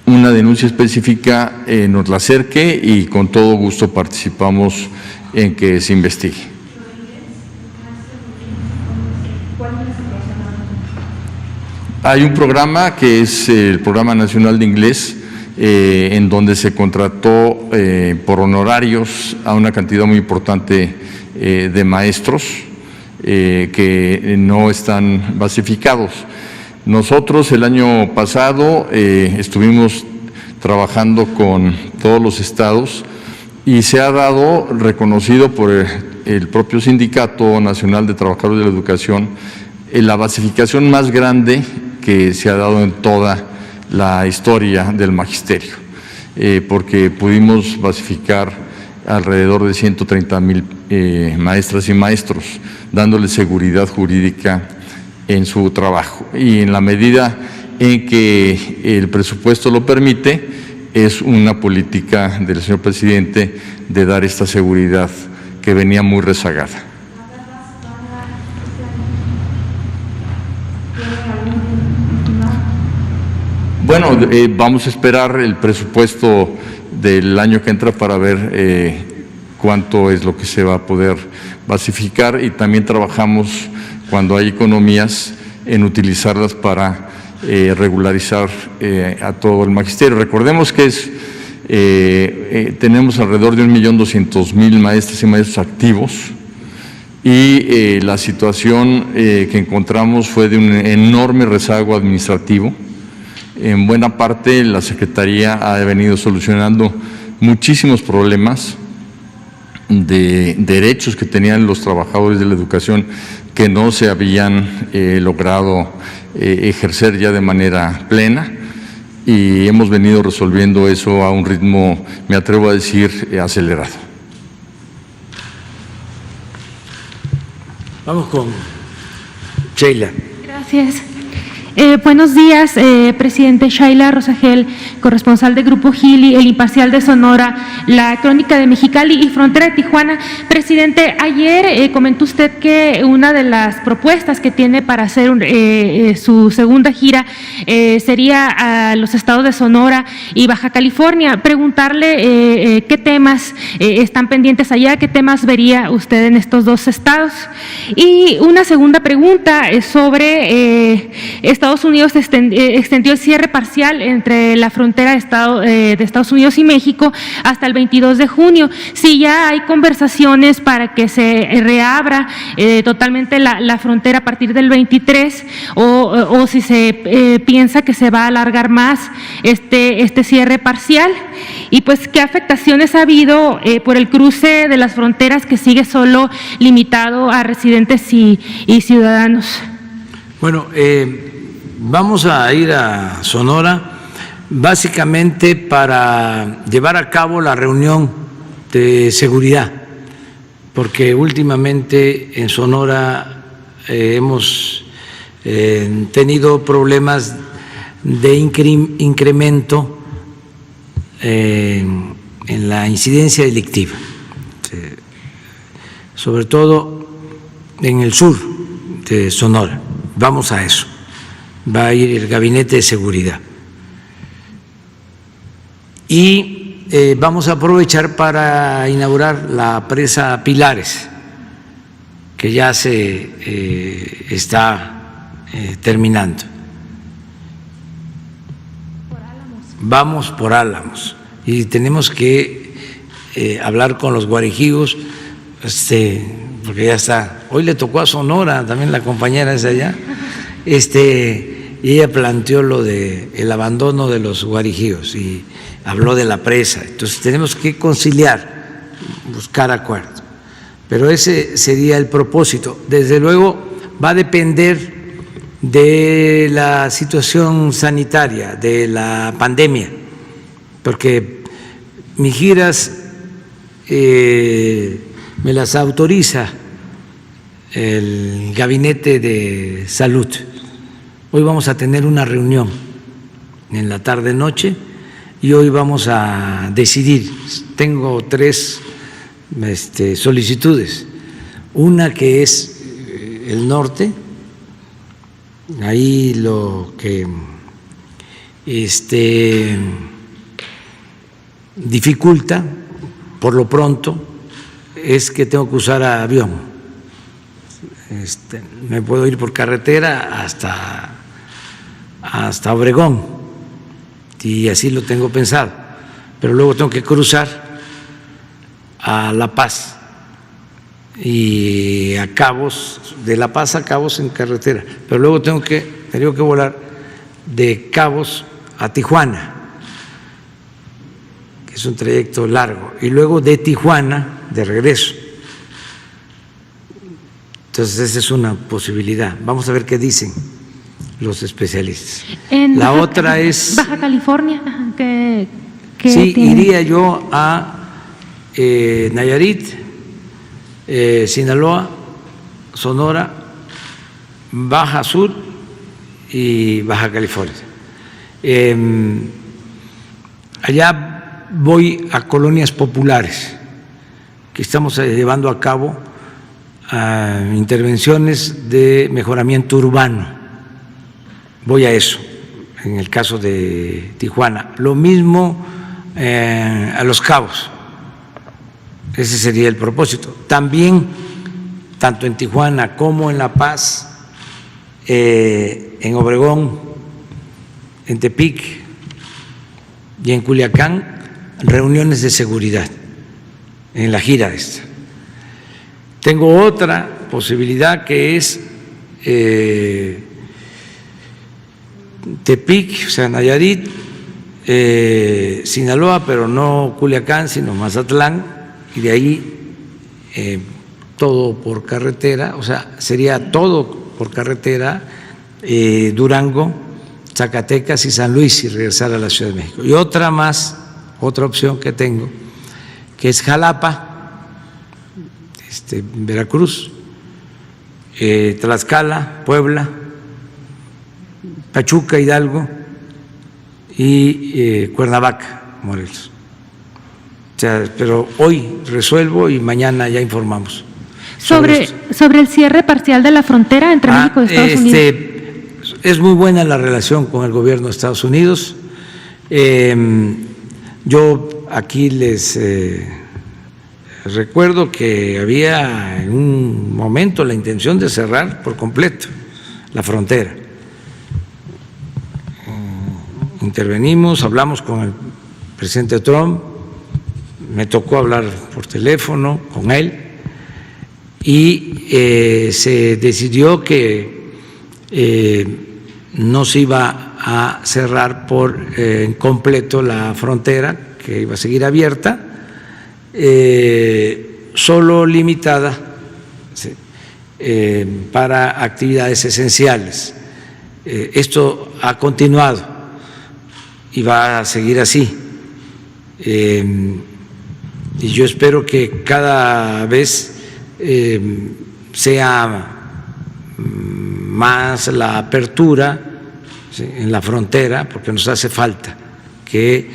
una denuncia específica nos la acerque, y con todo gusto participamos en que se investigue. Hay un programa que es el Programa Nacional de Inglés, en donde se contrató por honorarios a una cantidad muy importante de maestros que no están basificados. Nosotros el año pasado estuvimos trabajando con todos los estados, y se ha dado, reconocido por el propio Sindicato Nacional de Trabajadores de la Educación, la basificación más grande que se ha dado en toda la historia del magisterio, porque pudimos basificar alrededor de 130,000 maestras y maestros, dándoles seguridad jurídica en su trabajo, y en la medida en que el presupuesto lo permite, es una política del señor presidente de dar esta seguridad que venía muy rezagada. bueno, vamos a esperar el presupuesto del año que entra para ver cuánto es lo que se va a poder basificar, y también trabajamos, cuando hay economías, en utilizarlas para regularizar a todo el magisterio. Recordemos que tenemos alrededor de 1.200.000 maestras y maestros activos, y la situación que encontramos fue de un enorme rezago administrativo. En buena parte la Secretaría ha venido solucionando muchísimos problemas de derechos que tenían los trabajadores de la educación que no se habían logrado ejercer ya de manera plena, y hemos venido resolviendo eso a un ritmo, me atrevo a decir, acelerado. Vamos con Sheila. Gracias. Buenos días, presidente. Shaila Rosagel, corresponsal de Grupo Gili, El Imparcial de Sonora, La Crónica de Mexicali y Frontera de Tijuana. Presidente, ayer comentó usted que una de las propuestas que tiene para hacer su segunda gira sería a los estados de Sonora y Baja California. Preguntarle qué temas están pendientes allá, qué temas vería usted en estos dos estados. Y una segunda pregunta es sobre Estados Unidos extendió el cierre parcial entre la frontera de Estados Unidos y México hasta el 22 de junio. Si ya hay conversaciones para que se reabra totalmente la frontera a partir del 23, o si se piensa que se va a alargar más este cierre parcial, y pues qué afectaciones ha habido por el cruce de las fronteras, que sigue solo limitado a residentes y ciudadanos. Bueno, vamos a ir a Sonora básicamente para llevar a cabo la reunión de seguridad, porque últimamente en Sonora hemos tenido problemas de incremento en la incidencia delictiva, sobre todo en el sur de Sonora. Vamos a eso. Va a ir el Gabinete de Seguridad. Y vamos a aprovechar para inaugurar la presa Pilares, que ya se está terminando. Vamos por Álamos. Y tenemos que hablar con los guarejigos, porque ya está. Hoy le tocó a Sonora, también la compañera es de allá. Y ella planteó lo de el abandono de los guarijíos y habló de la presa. Entonces tenemos que conciliar, buscar acuerdos. Pero ese sería el propósito. Desde luego va a depender de la situación sanitaria, de la pandemia, porque mis giras me las autoriza el Gabinete de Salud. Hoy vamos a tener una reunión en la tarde-noche y hoy vamos a decidir. Tengo 3 solicitudes. Una que es el norte, ahí lo que dificulta por lo pronto es que tengo que usar avión. Me puedo ir por carretera hasta Obregón, y así lo tengo pensado, pero luego tengo que cruzar a La Paz y a Cabos, de La Paz a Cabos en carretera, pero luego tengo que volar de Cabos a Tijuana, que es un trayecto largo, y luego de Tijuana de regreso. Entonces esa es una posibilidad. Vamos a ver qué dicen los especialistas. La otra es Baja California, que sí, tiene. iría yo a Nayarit, Sinaloa, Sonora, Baja Sur y Baja California. Allá voy a colonias populares que estamos llevando a cabo intervenciones de mejoramiento urbano. Voy a eso, en el caso de Tijuana. Lo mismo a Los Cabos. Ese sería el propósito. También, tanto en Tijuana como en La Paz, en Obregón, en Tepic y en Culiacán, reuniones de seguridad en la gira esta. Tengo otra posibilidad que es Tepic, o sea, Nayarit, Sinaloa, pero no Culiacán, sino Mazatlán, y de ahí todo por carretera, o sea, sería todo por carretera, Durango, Zacatecas y San Luis, y regresar a la Ciudad de México. Y otra más, otra opción que tengo, que es Jalapa, Veracruz, Tlaxcala, Puebla, Pachuca, Hidalgo y Cuernavaca, Morelos. O sea, pero hoy resuelvo y mañana ya informamos. Sobre el cierre parcial de la frontera entre México y Estados Unidos. Es muy buena la relación con el gobierno de Estados Unidos. Yo aquí les recuerdo que había en un momento la intención de cerrar por completo la frontera. Intervenimos, hablamos con el presidente Trump, me tocó hablar por teléfono con él y se decidió que no se iba a cerrar por completo la frontera, que iba a seguir abierta, solo limitada para actividades esenciales. Esto ha continuado y va a seguir así. Y yo espero que cada vez sea más la apertura, ¿sí?, en la frontera, porque nos hace falta que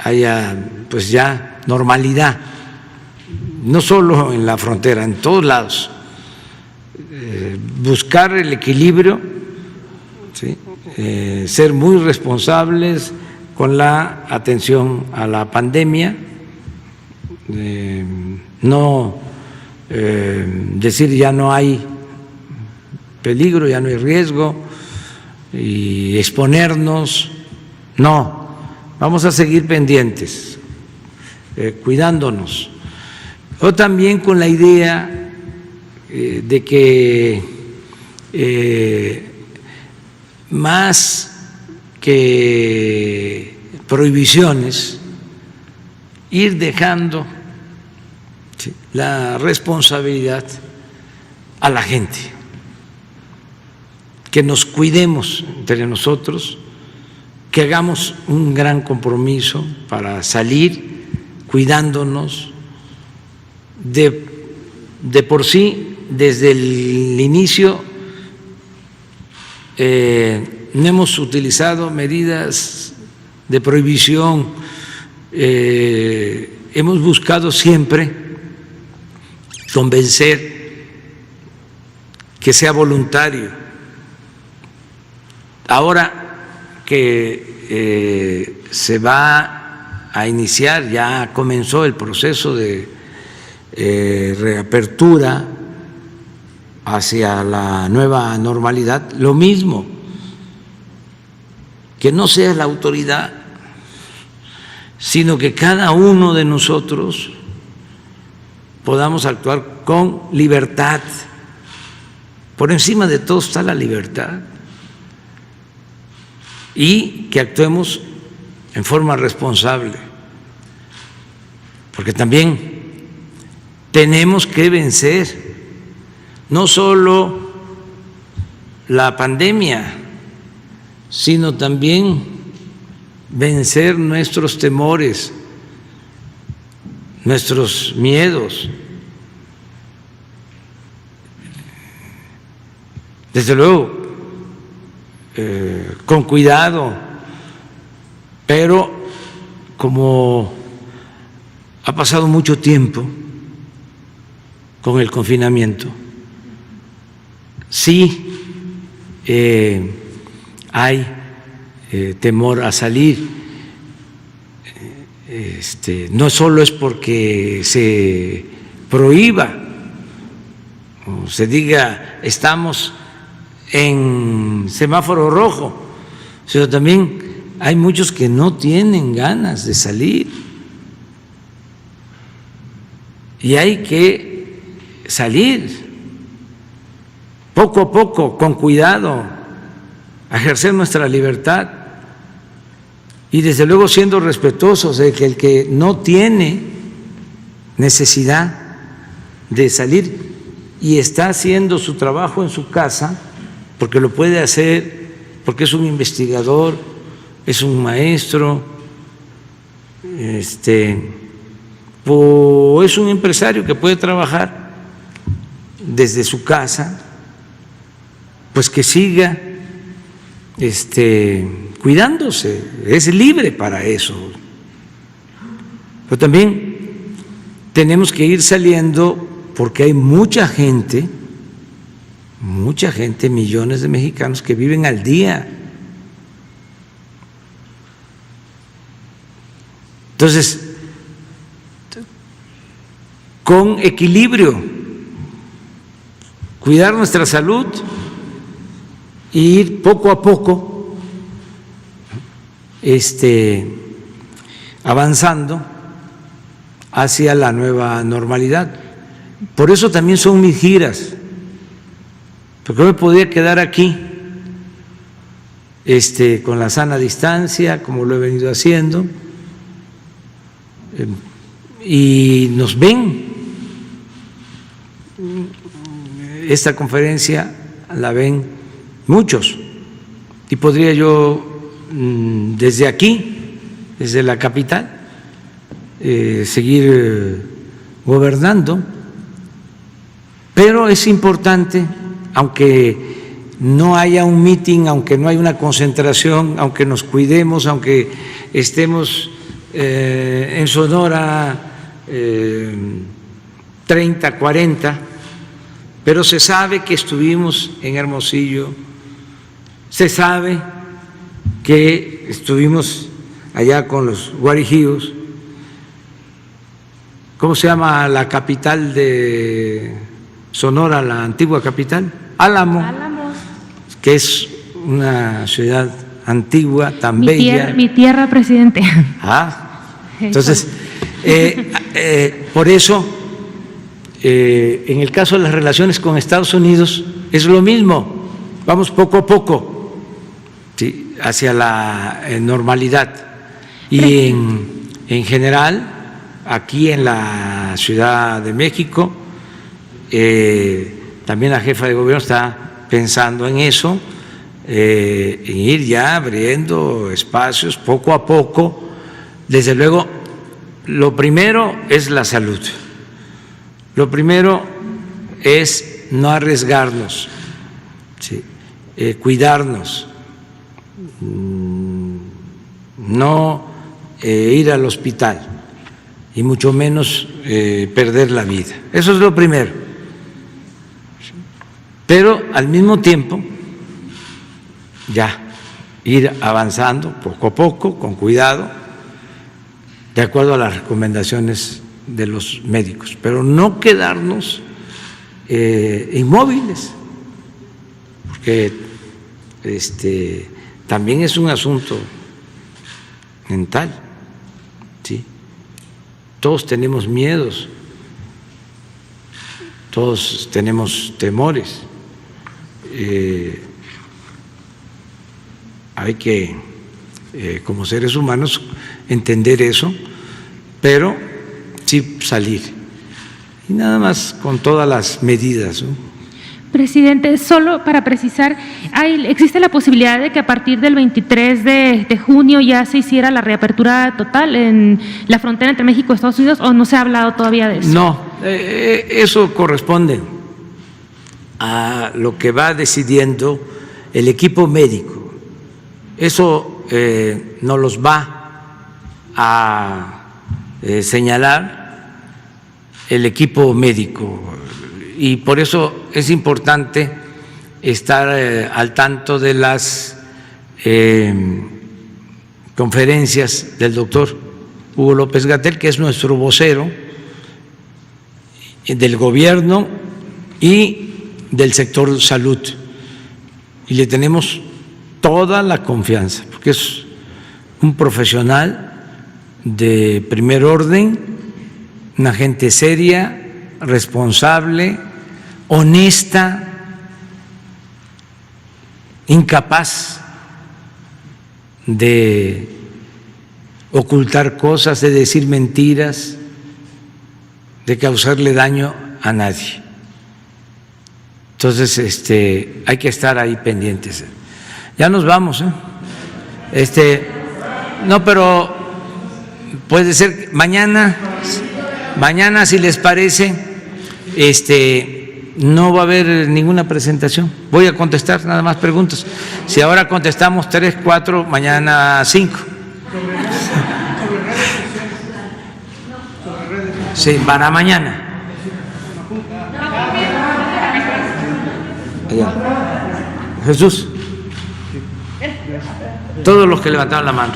haya pues ya normalidad, no solo en la frontera, en todos lados. Buscar el equilibrio, ¿sí?, ser muy responsables con la atención a la pandemia, no decir ya no hay peligro, ya no hay riesgo y exponernos, no, vamos a seguir pendientes, cuidándonos. O también con la idea de que más que prohibiciones, ir dejando la responsabilidad a la gente, que nos cuidemos entre nosotros, que hagamos un gran compromiso para salir cuidándonos. De por sí, desde el inicio, no hemos utilizado medidas de prohibición, hemos buscado siempre convencer, que sea voluntario. Ahora que se va a iniciar, ya comenzó el proceso de reapertura hacia la nueva normalidad, lo mismo, que no sea la autoridad, sino que cada uno de nosotros podamos actuar con libertad. Por encima de todo está la libertad, y que actuemos en forma responsable, porque también tenemos que vencer no solo la pandemia, sino también vencer nuestros temores, nuestros miedos. Desde luego, con cuidado, pero como ha pasado mucho tiempo con el confinamiento, sí hay temor a salir. No solo es porque se prohíba o se diga estamos en semáforo rojo, sino también hay muchos que no tienen ganas de salir y hay que salir poco a poco, con cuidado, a ejercer nuestra libertad y desde luego siendo respetuosos de que el que no tiene necesidad de salir y está haciendo su trabajo en su casa, porque lo puede hacer, porque es un investigador, es un maestro, o es un empresario que puede trabajar desde su casa, pues que siga cuidándose, es libre para eso. Pero también tenemos que ir saliendo porque hay mucha gente, millones de mexicanos que viven al día. Entonces, con equilibrio, cuidar nuestra salud e ir poco a poco avanzando hacia la nueva normalidad. Por eso también son mis giras, porque no me podía quedar aquí con la sana distancia, como lo he venido haciendo, y nos ven. Esta conferencia la ven muchos y podría yo desde aquí, desde la capital, seguir gobernando, pero es importante, aunque no haya un mitin, aunque no haya una concentración, aunque nos cuidemos, aunque estemos en Sonora 30, 40, pero se sabe que estuvimos en Hermosillo, se sabe que estuvimos allá con los guarijíos. ¿Cómo se llama la capital de Sonora, la antigua capital? Álamo, que es una ciudad antigua, tan bella. Mi tierra, presidente. Entonces, por eso, en el caso de las relaciones con Estados Unidos, es lo mismo, vamos poco a poco, ¿sí?, hacia la normalidad. Y en general, aquí en la Ciudad de México, también la jefa de gobierno está pensando en eso, en ir ya abriendo espacios poco a poco. Desde luego, lo primero es la salud, lo primero es no arriesgarnos, ¿sí?, cuidarnos, no ir al hospital y mucho menos perder la vida. Eso es lo primero. Pero al mismo tiempo, ya ir avanzando poco a poco, con cuidado, de acuerdo a las recomendaciones de los médicos, pero no quedarnos inmóviles, porque también es un asunto mental, ¿sí? Todos tenemos miedos, todos tenemos temores. Hay que, como seres humanos, entender eso, pero sí salir. Y nada más con todas las medidas, ¿no? Presidente, solo para precisar, ¿existe la posibilidad de que a partir del 23 de junio ya se hiciera la reapertura total en la frontera entre México y Estados Unidos, o no se ha hablado todavía de eso? No, eso corresponde a lo que va decidiendo el equipo médico. Eso nos los va a señalar el equipo médico. Y por eso es importante estar al tanto de las conferencias del doctor Hugo López-Gatell, que es nuestro vocero del gobierno y del sector salud. Y le tenemos toda la confianza, porque es un profesional de primer orden, una gente seria, responsable, honesta, incapaz de ocultar cosas, de decir mentiras, de causarle daño a nadie. Entonces, hay que estar ahí pendientes. Ya nos vamos, no, pero puede ser mañana, si les parece, no va a haber ninguna presentación. Voy a contestar nada más preguntas. Si ahora contestamos 3, 4, mañana 5. Sí, para mañana. Allá. Jesús. Todos los que levantaron la mano.